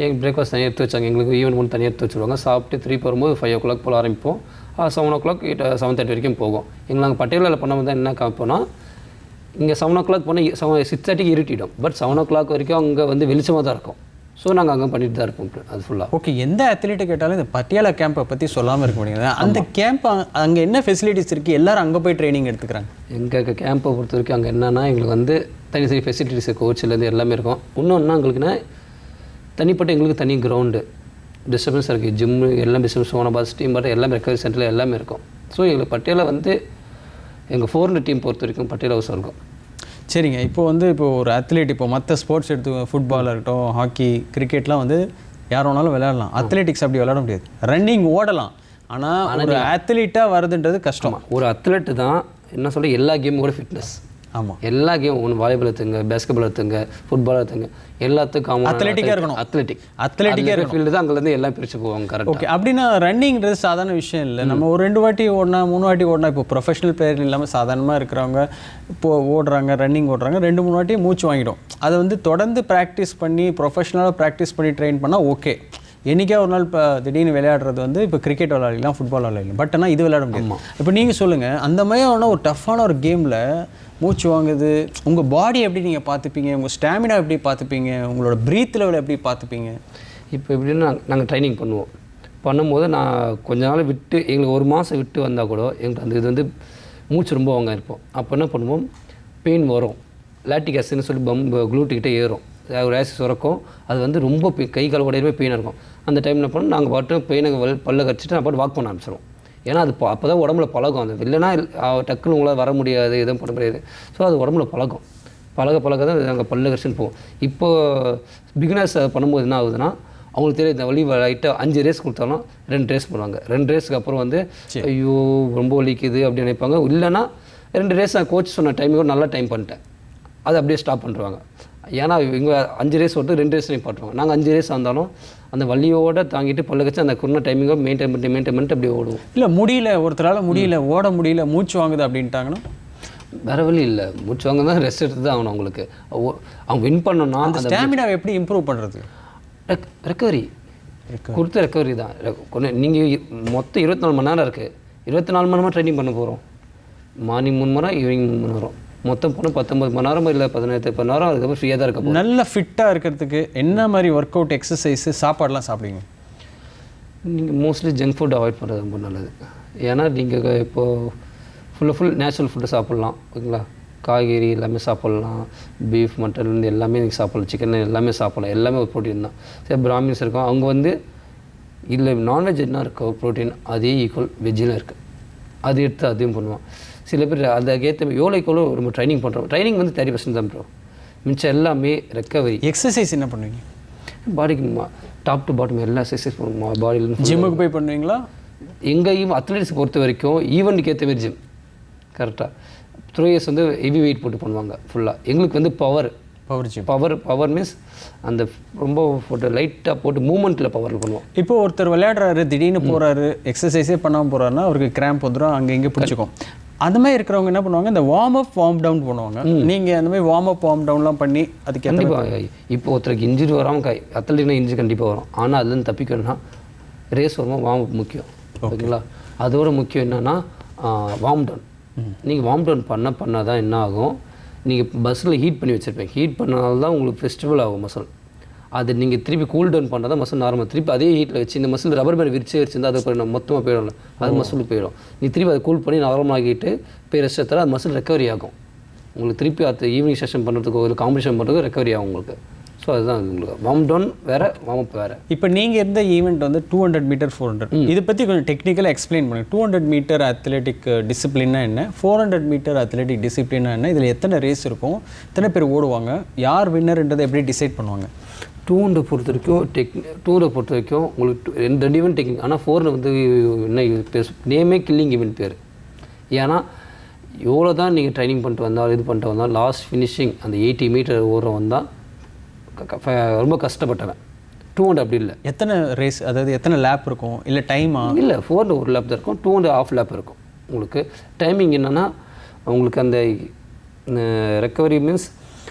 எங்கள் பிரேக்ஃபாஸ்ட் தனியாக எடுத்து வச்சாங்க, எங்களுக்கு ஈவன் ஒன்று தனியாக எடுத்து வச்சுருவாங்க. சாப்பிட்டு 3 வரும்போது 5 o'clock போல் ஆரம்பிப்போம். 7 o'clock 7:30 வரைக்கும் போகும். எங்களுக்கு நாங்கள் பட்டியலில் பண்ணும்போது தான் என்ன காமிப்போம்னா, இங்கே 7 o'clock போனால் 6:30 இருட்டிடும். பட் 7 o'clock வரைக்கும் அங்கே வந்து வெளிச்சமாக தான் இருக்கும். ஸோ நாங்கள் அங்கே பண்ணிட்டு தான் இருப்போம் அது ஃபுல்லாக. ஓகே, எந்த அத்லீட்டை கேட்டாலும் இந்த பட்டியாலா கேம்பை பற்றி சொல்லாமல் இருக்க முடியாது. அந்த கேம்ப் அங்கே என்ன ஃபெசிலிட்டிஸ் இருக்குது? எல்லோரும் அங்கே போய் ட்ரைனிங் எடுத்துக்கிறாங்க. எங்கள் கேம்பை பொறுத்த வரைக்கும் அங்கே என்னென்னா எங்களுக்கு வந்து தனி ஃபெசிலிட்டிஸ், கோச்சிலேருந்து எல்லாமே இருக்கும். இன்னொன்னா எங்களுக்குன்னா தனிப்பட்ட எங்களுக்கு தனி கிரவுண்டு, டிஸ்டர்பன்ஸ் இருக்குது, ஜிம்மு எல்லாம் பிஸ்னஸ், சோனபாஸ் டீம் பட் எல்லாமே ரெக்கவரி சென்டரில் எல்லாமே இருக்கும். ஸோ எங்களுக்கு பட்டியலை வந்து எங்கள் 400 டீம் பொறுத்த வரைக்கும் பட்டியல் ஹவுஸ் இருக்கும். சரிங்க, இப்போ ஒரு அத்லீட், இப்போ மற்ற ஸ்போர்ட்ஸ் எடுத்து ஃபுட்பால் இருக்கட்டும், ஹாக்கி, கிரிக்கெட்லாம் வந்து யார் வேணாலும் விளையாடலாம். அத்லெட்டிக்ஸ் அப்படி விளையாட முடியாது. ரன்னிங் ஓடலாம், ஆனால் ஒரு அத்லீட்டாக வருதுன்றது கஷ்டம். ஒரு அத்லெட்டு தான் என்ன சொல்ல, எல்லா கேமோட ஃபிட்னஸ். ஆமாம், எல்லா கேம், ஒன்று வாலிபால் எடுத்துங்க, பேஸ்கெட்பால் எடுத்துங்க, ஃபுட்பால் எடுத்துங்க, எல்லாத்துக்கும் அத்லெட்டிக்காக இருக்கணும். அத்லெட்டிக்காக ஃபீல்டு தான் அங்கேருந்து எல்லாம் பிரித்து போவாங்க. கரெக்ட். ஓகே, அப்படின்னா ரன்னிங்கிறது சாதாரண விஷயம் இல்லை. நம்ம ஒரு 2 வாட்டி ஓடினா 3 வாட்டி ஓடினா, இப்போ ப்ரொஃபஷனல் பிளேயர் இல்லாமல் சாதாரணமாக இருக்கிறவங்க இப்போது ஓடுறாங்க, ரன்னிங் ஓடுறாங்க, 2-3 வாட்டி மூச்சு வாங்கிடும். அதை வந்து தொடர்ந்து ப்ராக்டிஸ் பண்ணி ப்ரொஃபஷனலாக ப்ராக்டிஸ் பண்ணி ட்ரெயின் பண்ணால் ஓகே. என்றைக்கே ஒரு நாள் இப்போ திடீர்னு விளையாடுறது வந்து இப்போ கிரிக்கெட் விளையாடலாம், ஃபுட்பால் விளையாடலாம், பட் ஆனால் இது விளையாட முடியும். இப்போ நீங்கள் சொல்லுங்கள், அந்த மாதிரியான ஒரு டஃப்பான ஒரு கேமில் மூச்சு வாங்குது, உங்கள் பாடி எப்படி நீங்கள் பார்த்துப்பீங்க? உங்கள் ஸ்டாமினா எப்படி பார்த்துப்பீங்க? உங்களோட ப்ரீத் லெவல் எப்படி பார்த்துப்பீங்க? இப்போ எப்படின்னா நாங்கள் ட்ரைனிங் பண்ணும்போது நான் கொஞ்ச நாள் விட்டு, எங்களுக்கு 1 மாதம் விட்டு வந்தால் கூட எங்களுக்கு அந்த இது வந்து மூச்சு ரொம்ப வாங்க இருப்போம். அப்போ என்ன பண்ணுவோம், பெயின் வரும், லாக்டிக் ஆசிட்னு சொல்லி குளூட்டிக்கிட்டே ஏறும், ஒரு ஆசிட் சுரக்கும். அது வந்து ரொம்ப கை கால் உடையவே பெயினாக இருக்கும். அந்த டைமில் பண்ண நாங்கள் பாட்டு பெயினை பல்ல கடிச்சிட்டு நான் பாட்டு வாக் பண்ண ஆரம்பிச்சிடும். ஏன்னா அது அப்போ தான் உடம்புல பழகும். அது இல்லைன்னா டக்குன்னு உங்களால் வர முடியாது, எதுவும் பண்ண முடியாது. ஸோ அது உடம்புல பழக தான் நாங்கள் பல்ல கடிச்சுன்னு போவோம். இப்போது பிகினர்ஸ் பண்ணும்போது என்ன ஆகுதுன்னா, அவங்களுக்கு தெரியும் இந்த வலி லைட்டாக 5 ரேஸ் கொடுத்தாலும் 2 ரேஸ் பண்ணுவாங்க. 2 ரேஸுக்கு அப்புறம் வந்து ஐயோ ரொம்ப வலிக்குது அப்படி நினைப்பாங்க. இல்லைன்னா 2 ரேஸ் நான் கோச் சொன்ன டைமிங்கோட நல்லா டைம் பண்ணிட்டேன், அதை அப்படியே ஸ்டாப் பண்ணுறாங்க. ஏன்னா இவங்க 5 ரேஸ் ஓட்டு 2 ரேஸ் பாட்டுருவாங்க. நாங்கள் 5 ரேஸ் வந்தாலும் அந்த வலியோடு தாங்கிட்டு பல்ல கழிச்சு அந்த குறைந்த டைமிங்கை மெயின்டைன் பண்ணிட்டு அப்படியே ஓடுவோம். இல்லை முடியல, ஒருத்தரால் முடியல, ஓட முடியல, மூச்சு வாங்குது அப்படின்ட்டாங்கன்னா வேறு வழி இல்லை, மூச்சு வாங்க தான் ரெஸ்ட் எடுத்து தான் ஆகணும். அவங்களுக்கு அவங்க வின் பண்ணணும்னா அந்த ஸ்டாமினாவை எப்படி இம்ப்ரூவ் பண்ணுறது? ரெக்கவரி கொடுத்த ரெக்கவரி தான். நீங்கள் மொத்தம் 24 மணி நேரம் இருக்குது, 24 மணி நேரமாக ட்ரைனிங் பண்ண போகிறோம். மார்னிங் 3 மணி நேரம், ஈவினிங் 3 மணி நேரம், மொத்தம் போனால் 19 மணி நேரம் இல்லை 18 நேரம். அதுக்கப்புறம் ஃப்ரீயாக தான் இருக்க. நல்ல ஃபிட்டாக இருக்கிறதுக்கு என்ன மாதிரி ஒர்க் அவுட், எக்ஸசைஸு, சாப்பாடெலாம் சாப்பிடுவீங்க? நீங்கள் மோஸ்ட்லி ஜங்க் ஃபுட் அவாய்ட் பண்ணுறது ரொம்ப நல்லது. ஏன்னா நீங்கள் இப்போது ஃபுல் நேச்சுரல் ஃபுட்டு சாப்பிட்லாம், ஓகேங்களா? காய்கறி எல்லாமே சாப்பிட்லாம், பீஃப் மட்டன் எல்லாமே நீங்கள் சாப்பிட்லாம், சிக்கன் எல்லாமே சாப்பிட்லாம், எல்லாமே ஒரு ப்ரோட்டீன் தான். சரி, பிராமின்ஸ் இருக்கும், அவங்க வந்து இல்லை நான்வெஜ் என்ன இருக்கோ ப்ரோட்டீன் அதே ஈக்குவல் வெஜ்ஜில் இருக்குது, அது எடுத்து அதையும் பண்ணுவோம். சில பேர் அதுக்கேற்ற எவ்வளோக்குள்ளே ரொம்ப ட்ரைனிங் பண்ணுறோம். ட்ரைனிங் வந்து 30% தான் ப்ரோ, மிச்சம் எல்லாமே ரெக்கவரி. எக்ஸசைஸ் என்ன பண்ணுவீங்க? பாடிக்கு டாப் டு பாட்டம் எல்லா எக்ஸசைஸ் பண்ணுவோம். பாடியில் ஜிம்முக்கு போய் பண்ணுவீங்களா? எங்கேயும் அத்லெட்டிக்ஸ் பொறுத்த வரைக்கும் ஈவெண்ட்டுக்கு ஏற்ற மாதிரி ஜிம் கரெக்டாக. த்ரோயர்ஸ் வந்து ஹெவி வெயிட் போட்டு பண்ணுவாங்க ஃபுல்லாக. எங்களுக்கு வந்து பவர் ஜிம். பவர் மீன்ஸ் அந்த ரொம்ப போட்டு லைட்டாக போட்டு மூமெண்ட்டில் பவரில் பண்ணுவோம். இப்போ ஒருத்தர் விளையாடுறாரு, திடீர்னு போகிறாரு, எக்ஸசைஸே பண்ணாமல் போகிறாருன்னா அவருக்கு கிராம்ப் வந்துடும், அங்கே இங்கே பிடிச்சிக்கும். அந்த மாதிரி இருக்கிறவங்க என்ன பண்ணுவாங்க, இந்த வார்ம் அப் வார்ம் டவுன் பண்ணுவாங்க. நீங்கள் அந்த மாதிரி வார்ம் அப் வார்ம் டவுன்லாம் பண்ணி அதுக்கு கண்டிப்பாக இப்போ ஒருத்தருக்கு இன்ஜுரி வராமல் அத்லெட்டிக்னா இன்ஜுரி கண்டிப்பாக வரும். ஆனால் அதுலேருந்து தப்பிக்கணும்னா ரேஸ் வரும்போது வார்ம் அப் முக்கியம், ஓகேங்களா? அதோட முக்கியம் என்னென்னா வார்ம் டவுன். நீங்கள் வார்ம் டவுன் பண்ண தான் என்ன ஆகும், நீங்கள் பஸ்ஸில் ஹீட் பண்ணி வச்சுருப்பீங்க, ஹீட் பண்ணால்தான் உங்களுக்கு ஃபெஸ்டிவல் ஆகும் மசில். அது நீங்கள் திருப்பி கூல் டவுன் பண்ணால் தான் மசில் நார்மல். திருப்பி அதே ஹீட்டில் வச்சு இந்த மசில் ரப்பர் பேண்ட் விரிச்சு வச்சிருந்தா அது அப்புறம் மொத்தமாக போயிடும், அது மசில் போயிடும். நீ திருப்பி அதை கூல் பண்ணி நார்மல் ஆகிட்டு போய் ரெஸ்ட் எடுத்தால் அது மசில் ரெக்கவரி ஆகும் உங்களுக்கு. திருப்பி அது ஈவினிங் செஷன் பண்ணுறதுக்கு ஒரு காம்படிஷன் பண்ணுறதுக்கு ரெக்கவரி ஆகும் உங்களுக்கு. ஸோ அதுதான் உங்களுக்கு வார்ம் டவுன் வேறு, வார்ம் அப் வேறு. இப்போ நீங்கள் இருந்த ஈவெண்ட் வந்து 200 மீட்டர் 400, இதை பற்றி கொஞ்சம் டெக்னிக்கலாக எக்ஸ்பிளைன் பண்ணுங்கள். 200 மீட்டர் அத்லெட்டிக் டிசிப்ளின்னா என்ன, 400 மீட்டர் அத்லெட்டிக் டிசிப்ளின்னா என்ன, இதில் எத்தனை ரேஸ் இருக்கும், எத்தனை பேர் ஓடுவாங்க, யார் வின்னர்ன்றதை எப்படி டிசைட் பண்ணுவாங்க? 200 பொறுத்த வரைக்கும் 200 பொறுத்த வரைக்கும் உங்களுக்கு ரெண்டு ஈவெண்ட் டெக்னிக். ஆனால் 400 வந்து என்ன பேர் நேமே கில்லிங் ஈவெண்ட் பேர். ஏன்னா எவ்வளோ தான் நீங்கள் ட்ரைனிங் பண்ணிட்டு வந்தால் இது பண்ணிட்டு வந்தால் லாஸ்ட் ஃபினிஷிங் அந்த 80 மீட்டர் ஓடுறவன் தான் ரொம்ப கஷ்டப்பட்டவன். 200 அப்படி இல்லை. எத்தனை ரேஸ், அதாவது எத்தனை லேப் இருக்கும், இல்லை டைமா? இல்லை, 400 ஒரு லேப் தான் இருக்கும், 200 ஆஃப் லேப் இருக்கும். உங்களுக்கு டைமிங் என்னென்னா உங்களுக்கு அந்த ரெக்கவரி மீன்ஸ்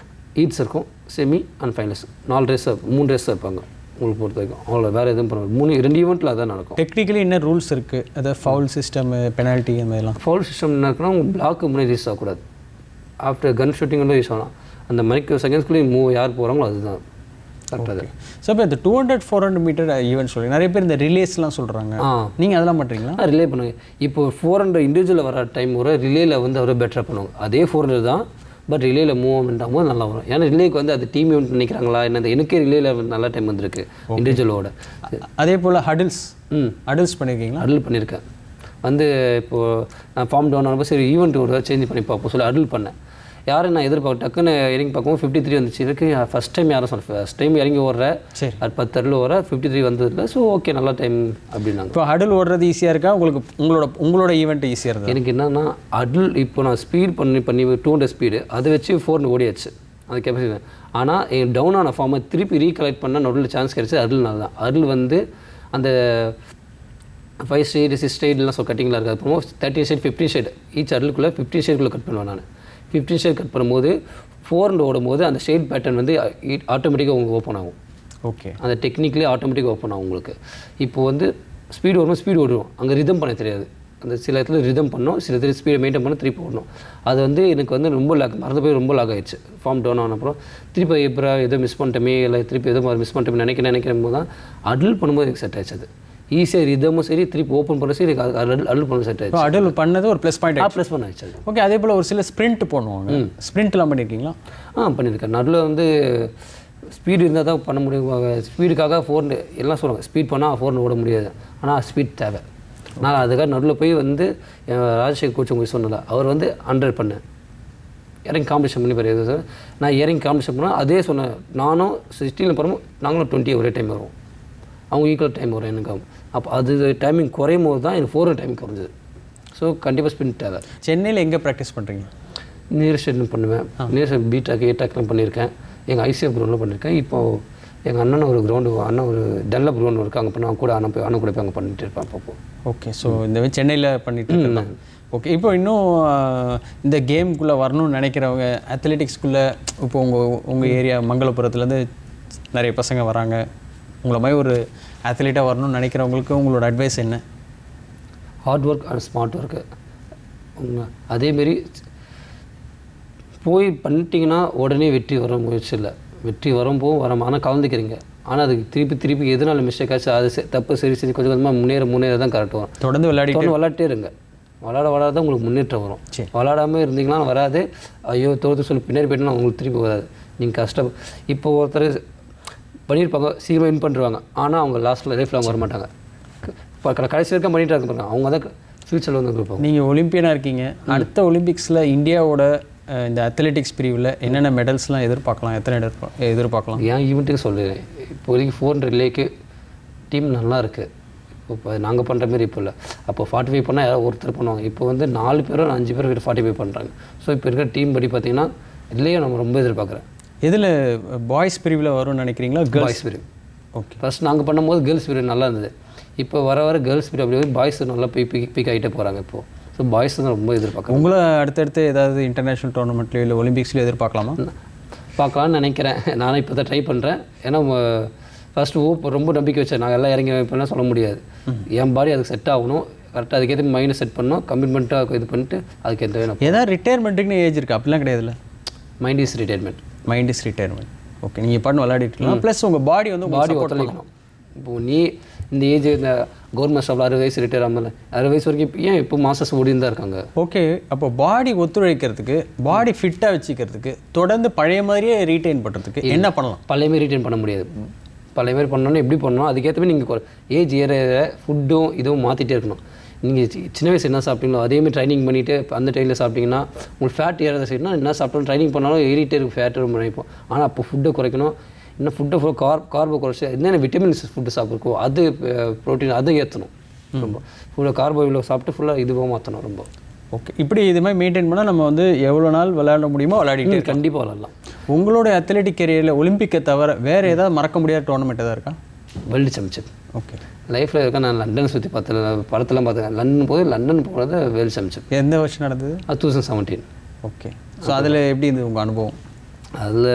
ஈட்ஸ் இருக்கும், semi and finals 4 race 3 race வைப்பாங்க உங்களுக்கு பொறுத்த வரைக்கும். அவ்வளோ வேறு எதுவும் பண்ண 2 ஈவெண்ட்டில் அதான் நடக்கும். டெக்னிக்கலி என்ன ரூல்ஸ் இருக்குது, அதாவது ஃபவுல் சிஸ்டம், பெனால்ட்டி அந்த மாதிரிலாம்? ஃபவுல் சிஸ்டம் என்ன இருக்குன்னா உங்கள் பிளாக்கு முன்னாடி யூஸ் ஆகக்கூடாது. ஆஃப்டர் கன் ஷூட்டிங் வந்து யூஸ் ஆகலாம். அந்த மைக்ரோ செகண்ட்ஸ்குள்ளேயே மூவ் யார் போகிறாங்களோ அதுதான் கரெக்டாக. ஸோ இப்போ இந்த 200 400 மீட்டர் ஈவெண்ட் சொல்லி நிறைய பேர் இந்த ரிலேஸ்லாம் சொல்கிறாங்க, நீங்கள் அதெல்லாம் பண்ணுறீங்களா? ரிலே பண்ணுங்க. இப்போ 400 இண்டிவிஜுவலில் வர டைம் வர ரிலேயில் வந்து அவரை பெட்டராக பண்ணுவாங்க. அதே 400 தான், பட் ரிலேயில் மூவ்மெண்ட் ஆகும்போது நல்லா வரும். ஏன்னா ரிலேக்கு வந்து அது டீம் ஈவெண்ட் நினைக்கிறாங்களா என்ன, எனக்கே ரிலேயில் நல்ல டைம் வந்திருக்கு இண்டிவிஜுவலோட. அதே போல் ஹடில்ஸ் பண்ணியிருக்கீங்களா? ஹடில் பண்ணியிருக்கேன். வந்து இப்போது நான் ஃபார்ம் டவுன் ஆனப்போ சரி ஈவெண்ட் ஒரு சேஞ்ச் பண்ணி பார்ப்போம் சொல்லி ஹடில் பண்ணேன். யாரும் நான் எதிர்பார்க்க டக்குன்னு இறங்கி பார்க்கவும் 53 வந்துச்சு. இதுக்கு ஃபஸ்ட் டைம் யாரும் சொன்னேன், ஃபஸ்ட் டைம் இறங்கி ஓடுற அது 10 அடில் ஓடுற 53 வந்ததில்லை. ஸோ ஓகே நல்ல டைம் அப்படின்னாங்க. இப்போ ஹடில் ஓடுறது ஈஸியாக இருக்கா உங்களுக்கு, உங்களோட ஈவெண்ட் ஈஸியாக இருக்குது? எனக்கு என்னன்னா ஹடில் இப்போ நான் ஸ்பீட் பண்ணி 200 ஸ்பீடு அதை வச்சு 400 ஓடியாச்சு அது கெப்பாசிட்டி. ஆனால் என் டவுன் ஆன ஃபார்மை திருப்பி ரீகலெக்ட் பண்ணால் நடுவில் சான்ஸ் கிடச்சி ஹடில் நல்லா தான். ஹடில் வந்து அந்த 5 ஷேடு 6 ஷேட்லாம் கட்டிங்லாம் இருக்குது. அப்புறமா 13 ஷேட் 15 ஷேட் ஈச் ஹடிலுக்குள்ளே 15 ஷேடுக்குள்ளே கட் பண்ணுவேன் நான். 15 ஷேட் கட் பண்ணும்போது 400 ஓடும்போது அந்த ஷேட் பேட்டர்ன் வந்து ஆட்டோமேட்டிக்காக உங்களுக்கு ஓப்பன் ஆகும். ஓகே, அந்த டெக்னிக்லேயே ஆட்டோமேட்டிக்காக ஓப்பன் ஆகும் உங்களுக்கு. இப்போது வந்து ஸ்பீடு வரும்போது ஸ்பீடு ஓடுவோம், அங்கே ரிதம் பண்ண தெரியாது. அந்த சில இடத்துல ரிதம் பண்ணோம், சில இடத்துல ஸ்பீடை மெயின்டைன் பண்ண திருப்பி ஓடணும். அது வந்து எனக்கு வந்து ரொம்ப மறந்து போய் ரொம்ப லாக் ஆகிடுச்சு. ஃபார்ம் டவுன் ஆன அப்புறம் திருப்பி எப்போ எதோ மிஸ் பண்ணிட்டோமே இல்லை திருப்பி எதோ மிஸ் பண்ணிட்டோமே நினைக்கும் போது தான் அடில் பண்ணும்போது எனக்கு செட் ஆயிடுச்சு. அது ஈஸியாக ரிதமும் சரி திருப்பி ஓப்பன் பண்ண சரி அடில் பண்ண செட் ஆயிடுச்சு. அடில் பண்ணது ஒரு ப்ளஸ் பாயிண்ட், ப்ளஸ் பண்ண ஆயிடுச்சு. ஓகே, அதே போல் ஒரு சில ஸ்ப்ரிண்ட் பண்ணுவாங்க, ஸ்ப்ரிண்ட்லாம் பண்ணியிருக்கீங்களா? பண்ணியிருக்கேன். நடுவில் வந்து ஸ்பீடு இருந்தால் தான் பண்ண முடியும். ஸ்பீடுக்காக 400 எல்லாம் சொல்லுவாங்க, ஸ்பீட் பண்ணால் 400 ஓட முடியாது, ஆனால் ஸ்பீட் தேவை. நான் அதுக்காக நடுவில் போய் வந்து ராஜசேகர் கோச் உங்களுக்கு சொன்னல, அவர் வந்து 100 பண்ணேன், இறங்கி காம்படிஷன் பண்ணி பாரு சார். நான் இறங்கி காம்படிஷன் பண்ணால் அதே சொன்னேன், நானும் 16 போகிறோம், நாங்களும் 20 ஒரே டைம் வருவோம், அவங்க ஈக்குவல் டைம் வரும் எனக்கு. அப்போ அது டைமிங் குறையும் போது தான் எனக்கு 400 டைமிங் குறைஞ்சது. ஸோ கண்டிப்பாக ஸ்பின் தேவை. சென்னையில் எங்கே ப்ராக்டிஸ் பண்ணுறீங்க? நீர் ஸ்டேட்டும் பண்ணுவேன், நீர் ஸ்டேட் பிடெக் ஏடெக்லாம் பண்ணியிருக்கேன், எங்கள் ஐசிஎஃப் கிரௌண்டில் பண்ணியிருக்கேன். இப்போது எங்கள் அண்ணன் ஒரு கிரவுண்டு, அண்ணன் ஒரு டெல்லப் கிரவுண்டு இருக்குது, அங்கே பண்ண கூட அண்ணன் கூட போய் அங்கே பண்ணிட்டு இருப்பேன் அப்பப்போ. ஓகே, ஸோ இந்த மாதிரி சென்னையில் பண்ணிட்டு இருக்கேன். ஓகே, இப்போ இன்னும் இந்த கேமுக்குள்ளே வரணும்னு நினைக்கிறவங்க, அத்லெட்டிக்ஸ்குள்ளே இப்போ உங்கள் ஏரியா மங்களபுரத்துலேருந்து நிறைய பசங்க வராங்க, உங்களை மாதிரி ஒரு அத்லீட்டாக வரணும்னு நினைக்கிறவங்களுக்கு உங்களோட அட்வைஸ் என்ன? Hard work and smart work. அதேமாரி போய் பண்ணிட்டீங்கன்னா உடனே வெற்றி வர முயற்சி இல்லை, வெற்றி வரும்போது ஆனால் கலந்துக்கிறீங்க. ஆனால் அதுக்கு திருப்பி எதனால மிஸ்டேக் ஆச்சு அது தப்பு சரி கொஞ்சம் கொஞ்சமாக முன்னேற தான் கரெக்ட் வரும். தொடர்ந்து விளையாட்டே இருங்க, விளாட தான் உங்களுக்கு முன்னேற்றம் வரும். விளாடாமல் இருந்தீங்கன்னா வராது. ஐயோ தோற்று சொல்லி பின்னாடி போய்ட்டுனா உங்களுக்கு திருப்பி வராது. நீங்கள் கஷ்டம் இப்போ ஒருத்தர் பண்ணியிருப்பாங்க, சீக்கிரம் வின் பண்ணிடுவாங்க, ஆனால் அவங்க லாஸ்ட்டில் லைஃப்பில் அவங்க வர மாட்டாங்க. இப்போ கடைசி வரைக்கும் பண்ணிட்டு இருப்பாங்க, அவங்க தான் ஃப்யூச்சரில் வந்து இருப்பாங்க. நீங்கள் ஒலிம்பியனாக இருக்கீங்க, அடுத்த ஒலிம்பிக்ஸில் இந்தியாவோட இந்த அத்லெட்டிக்ஸ் பிரிவில் என்னென்ன மெடல்ஸ்லாம் எதிர்பார்க்கலாம், எத்தனை எதிர்பார்க்கலாம்? ஏன் ஈவெண்ட்டுக்கு சொல்லுறேன், இப்போதைக்கு 400 ரிலேக்கு டீம் நல்லா இருக்குது. இப்போ நாங்கள் பண்ணுற மாதிரி இப்போ இல்லை. அப்போ 45 பண்ணால் யாராவது ஒருத்தர் பண்ணுவாங்க. இப்போ வந்து 4 பேரோ 5 பேர் கிட்ட 45 பண்ணுறாங்க. ஸோ இப்போ இருக்கிற டீம் படி பார்த்திங்கன்னா இதுலேயே நம்ம ரொம்ப எதிர்பார்க்குறேன். இதில் பாய்ஸ் பிரிவில் வரும்னு நினைக்கிறீங்களா? பாய்ஸ் பிரிவு. ஓகே, ஃபஸ்ட் நாங்கள் பண்ணும்போது கேர்ள்ஸ் பிரிவு நல்லா இருந்தது. இப்போ வர கேர்ள்ஸ் பிரிவு அப்படி பாய்ஸ் நல்லா பீக் ஆகிட்டே போகிறாங்க இப்போது. ஸோ பாய்ஸ் தான் ரொம்ப எதிர்பார்க்குறேன். உங்களை அடுத்தடுத்து ஏதாவது இன்டர்நேஷ்னல் டோர்னமெண்ட்லையோ இல்லை ஒலிம்பிக்ஸ்லையோ எதிர்பார்க்கலாமா? பார்க்கலான்னு நினைக்கிறேன். நானும் இப்போ தான் ட்ரை பண்ணுறேன். ஏன்னா ஃபஸ்ட்டு ரொம்ப நம்பிக்கை வச்சேன், நாங்கள் எல்லாம் இறங்கி வைப்பேன்னா சொல்ல முடியாது. என் பாடி அதுக்கு செட் ஆகணும், கரெக்டாக அதுக்கேற்ற மைண்டை செட் பண்ணணும், கமிட்மெண்ட்டாக இது பண்ணிட்டு அதுக்கேற்ற வேணும். ஏதாவது ரிட்டையர்மெண்ட்டுக்குன்னு ஏஜ் இருக்குது அப்படிலாம் கிடையாதுல்ல? Mind is retirement. Mind is retirement. Okay, நீங்கள் பண்ண விளையாடிட்டு இருக்கலாம். ப்ளஸ் உங்கள் பாடி வந்து பாடி ஒத்துழைக்கணும். இப்போது நீ இந்த ஏஜ் இந்த கவர்மெண்ட் ஸ்டாஃபில் 60 வயசு ரிட்டையர் ஆகல 60 வயசு வரைக்கும் ஏன் இப்போ மாஸ்டர்ஸ் ஓடின்னு தான் இருக்காங்க. ஓகே, அப்போ பாடி ஒத்துழைக்கிறதுக்கு, பாடி ஃபிட்டாக வச்சுக்கிறதுக்கு, தொடர்ந்து பழைய மாதிரியே ரீட்டைன் பண்ணுறதுக்கு என்ன பண்ணலாம்? பழைய மாதிரி ரீட்டைன் பண்ண முடியாது. பழைய மாதிரி பண்ணோன்னா எப்படி பண்ணணும், அதுக்கேற்ற மாதிரி நீங்கள் ஏஜ் ஏற ஃபுட்டும் இதுவும் மாற்றிட்டே இருக்கணும். நீங்கள் சின்ன வயசு என்ன சாப்பிட்டீங்களோ அதேமாதிரி ட்ரைனிங் பண்ணிவிட்டு அந்த டைமில் சாப்பிட்டிங்கன்னா உங்களுக்கு ஃபேட் ஏறதை செய்யணும். என்ன சாப்பிட்டாலும் ட்ரைனிங் பண்ணாலும் ஏறிட்டே இருக்கும், ஃபேட் ரொம்ப நினைப்போம். ஆனால் அப்போ ஃபுட்டை குறைக்கணும். இன்னும் ஃபுட்டை கார்போ குறைச்சி என்னென்ன விட்டமின்ஸ் ஃபுட்டு சாப்பிட்ருக்கோ அது ப்ரோட்டீன் அதை ஏற்றணும். ரொம்ப ஃபுல்லாக கார்போ இவ்வளோ சாப்பிட்டு ஃபுல்லாக இதுவாக மாற்றணும் ரொம்ப. ஓகே, இப்படி இது மாதிரி மெயின்டைன் பண்ணால் நம்ம வந்து எவ்வளோ நாள் விளையாட முடியுமோ விளையாடிட்டு கண்டிப்பாக விளையாடலாம். உங்களோட அத்லெட்டிக் கெரியரில் ஒலிம்பிக்கை தவிர வேறு ஏதாவது மறக்க முடியாத டோர்னமெண்ட் எதாவது இருக்கா? World championship. ஓகே, லைஃப்பில் இருக்க நான் லண்டன் சுற்றி பார்த்தேன், படத்தெல்லாம் பார்த்தேன். லண்டன் போகிறது வேர்ல்டு சாம்பியன்ஷிப். எந்த வருஷம் நடந்தது? 2017. ஓகே, ஸோ அதில் எப்படி இருந்தது உங்கள் அனுபவம்? அதில்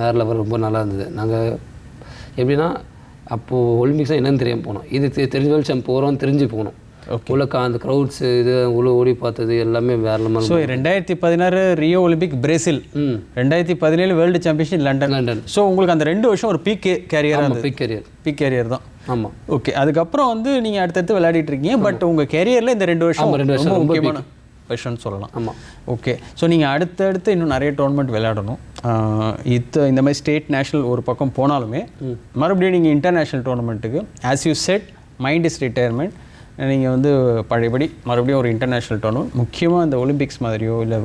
வேறு லெவல் ரொம்ப நல்லா இருந்தது. நாங்கள் எப்படின்னா அப்போது ஒலிம்பிக்ஸாக என்னென்னு தெரியாமல் போனோம். இது தெரிஞ்ச வருஷம் போகிறோம் தெரிஞ்சு போகணும். உலக அந்த க்ரௌட்ஸு இது ஓடி பார்த்தது எல்லாமே வேறு level. So 2016 Rio Olympic Brazil, 2017 world championship London. So உங்களுக்கு அந்த 2 வருஷம் ஒரு பீக் கேரியராக இருந்தது. பீக் கேரியர் தான். ஆமாம். ஓகே, அதுக்கப்புறம் வந்து நீங்கள் அடுத்தடுத்து விளையாடிட்டு இருக்கீங்க. பட் உங்கள் கேரியரில் இந்த 2 வருஷம் ரொம்ப முக்கியமான விஷயம்னு சொல்லலாம். ஆமாம். ஓகே, ஸோ நீங்கள் அடுத்தடுத்து இன்னும் நிறைய டோர்னமெண்ட் விளையாடணும். இந்த மாதிரி ஸ்டேட் நேஷ்னல் ஒரு பக்கம் போனாலுமே மறுபடியும் நீங்கள் இன்டர்நேஷ்னல் டோர்னமெண்ட்டுக்கு as you set mind is retirement, நீங்கள் வந்து பழையபடி மறுபடியும் ஒரு இன்டர்நேஷ்னல் டோர்னமெண்ட், முக்கியமாக இந்த ஒலிம்பிக்ஸ் மாதிரியோ இல்லை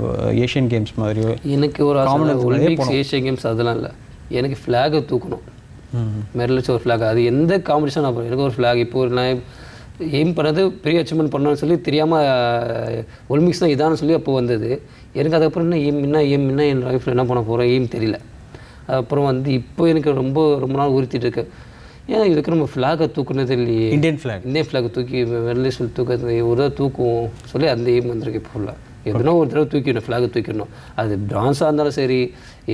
ஏஷியன் கேம்ஸ் மாதிரியோ. எனக்கு ஒரு ஒலிம்பிக்ஸ் ஏஷியன் கேம்ஸ் அதெல்லாம் இல்லை, எனக்கு ஃப்ளாகை தூக்கணும். மெடலிச்சு ஒரு ஃப்ளாக், அது எந்த காம்படிஷன் அப்புறம் எனக்கு ஒரு ஃப்ளாக். இப்போ நான் எய்ம் பண்ணது பெரிய அச்சீவ்மெண்ட் பண்ணணும்னு சொல்லி தெரியாமல் ஒலிம்பிக்ஸ் தான் இதான்னு சொல்லி அப்போ வந்தது எனக்கு. அதுக்கப்புறம் என்ன என் லைஃப்பில் என்ன பண்ண போகிறேன் எய்ம் தெரியல. அப்புறம் வந்து இப்போ எனக்கு ரொம்ப நாள் உறுத்திட்டு இருக்கு. ஏன் இதுக்கு நம்ம ஃப்ளாகை தூக்குனது இல்லையே, இந்தியன் ஃப்ளாக் தூக்கி மெடலிஸ்ட் சொல்லி தூக்கிறது ஒரு தடவை தூக்குவோம் சொல்லி அந்த எய்ம் வந்திருக்கு. இப்போ ஃபுல்லாக எதுனா ஒரு தடவை தூக்கிடணும், ஃப்ளாகை தூக்கிடணும். அது பிரான்ஸாக இருந்தாலும் சரி,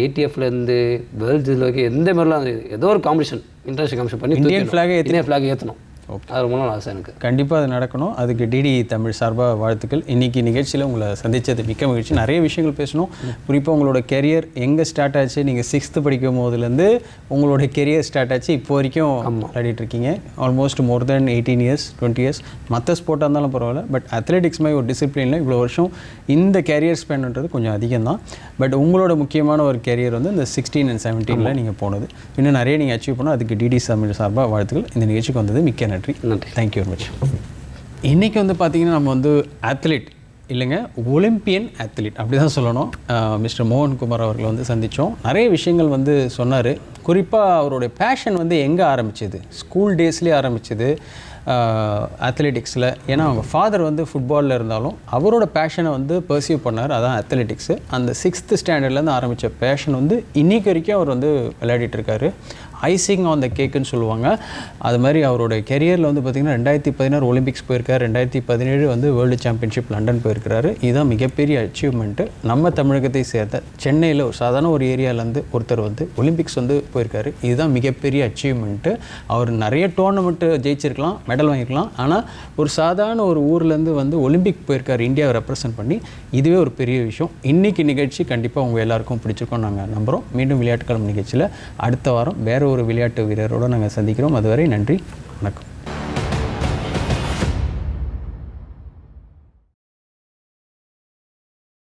ஏடிஎஃப்லேருந்து வேர்ல்டு இதில் வைக்க எந்த மாதிரிலாம் ஏதோ ஒரு காம்படிஷன் இன்டர்நேஷனல் காம்படிஷன் பண்ணி இந்தியன் ஃப்ளாகை ஏற்றணும். அது ரொம்ப நாள் ஆசை எனக்கு. கண்டிப்பாக அது நடக்கணும். அதுக்கு டிடி தமிழ் சார்பாக வாழ்த்துக்கள். இன்றைக்கி நிகழ்ச்சியில் உங்களை சந்தித்தது மிக்க மகிழ்ச்சி. நிறைய விஷயங்கள் பேசணும். குறிப்பாக உங்களோட கெரியர் எங்கே ஸ்டார்ட் ஆச்சு, நீங்கள் 6th படிக்கும் போதுலேருந்து உங்களோட கெரியர் ஸ்டார்ட் ஆச்சு இப்போ வரைக்கும் விளையாடிட்டு இருக்கீங்க. ஆல்மோஸ்ட் மோர் தென் 18 years 20 years. மற்ற ஸ்போர்ட்டாக இருந்தாலும் பரவாயில்ல, பட் அத்லெட்டிக்ஸ் மாதிரி ஒரு டிசிப்ளினில் இவ்வளோ வருஷம் இந்த கேரியர் ஸ்பென்றது கொஞ்சம் அதிகம் தான். பட் உங்களோட முக்கியமான ஒரு கேரியர் வந்து இந்த 16 and 17 நீங்கள் போனது. இன்னும் நிறைய நீங்கள் அச்சீவ் பண்ணோம். அதுக்கு டிடி தமிழ் சார்பாக வாழ்த்துக்கள். இந்த நிகழ்ச்சிக்கு வந்தது மிக்க நன்றி. Thank you very much. இன்றைக்கி வந்து பார்த்திங்கன்னா நம்ம வந்து அத்லெட் இல்லைங்க, ஒலிம்பியன் அத்லெட் அப்படி தான் சொல்லணும். மிஸ்டர் மோகன்குமார் அவர்களை வந்து சந்தித்தோம். நிறைய விஷயங்கள் வந்து சொன்னார். குறிப்பாக அவருடைய பேஷன் வந்து எங்கே ஆரம்பிச்சது, ஸ்கூல் டேஸ்லேயே ஆரம்பிச்சது அத்லெட்டிக்ஸில். ஏன்னா அவங்க ஃபாதர் வந்து ஃபுட்பாலில் இருந்தாலும் அவரோட பேஷனை வந்து பர்சியூ பண்ணார், அதான் அத்லெட்டிக்ஸு. அந்த 6th ஸ்டாண்டர்ட்லேருந்து ஆரம்பித்த பேஷன் வந்து இன்றைக்கு வரைக்கும் அவர் வந்து விளையாடிட்டுருக்காரு. ஐசிங் ஆன் த கேக்குன்னு சொல்லுவாங்க. அது மாதிரி அவரோட கெரியரில் வந்து பார்த்திங்கன்னா 2016 ஒலிம்பிக்ஸ் போயிருக்காரு, 2017 வந்து வேர்ல்டு சாம்பியன்ஷிப் லண்டன் போயிருக்கிறாரு. இதுதான் மிகப்பெரிய அச்சீவ்மெண்ட்டு. நம்ம தமிழகத்தை சேர்ந்த சென்னையில் ஒரு சாதாரண ஒரு ஏரியாவிலேருந்து ஒருத்தர் வந்து ஒலிம்பிக்ஸ் வந்து போயிருக்காரு. இதுதான் மிகப்பெரிய அச்சீவ்மெண்ட்டு. அவர் நிறைய டோர்னமெண்ட்டு ஜெயிச்சிருக்கலாம், மெடல் வாங்கியிருக்கலாம். ஆனால் ஒரு சாதாரண ஒரு ஊர்லேருந்து வந்து ஒலிம்பிக் போயிருக்காரு, இந்தியாவை ரெப்ரசன்ட் பண்ணி. இதுவே ஒரு பெரிய விஷயம். இன்றைக்கி நிகழ்ச்சி கண்டிப்பாக உங்கள் எல்லாருக்கும் பிடிச்சிருக்கோம் நாங்கள் நம்புகிறோம். மீண்டும் விளையாட்டுக்கிழமை நிகழ்ச்சியில் அடுத்த வாரம் வேறு ஒரு விளையாட்டு வீரரோடு நாங்கள் சந்திக்கிறோம். அதுவரை நன்றி, வணக்கம்.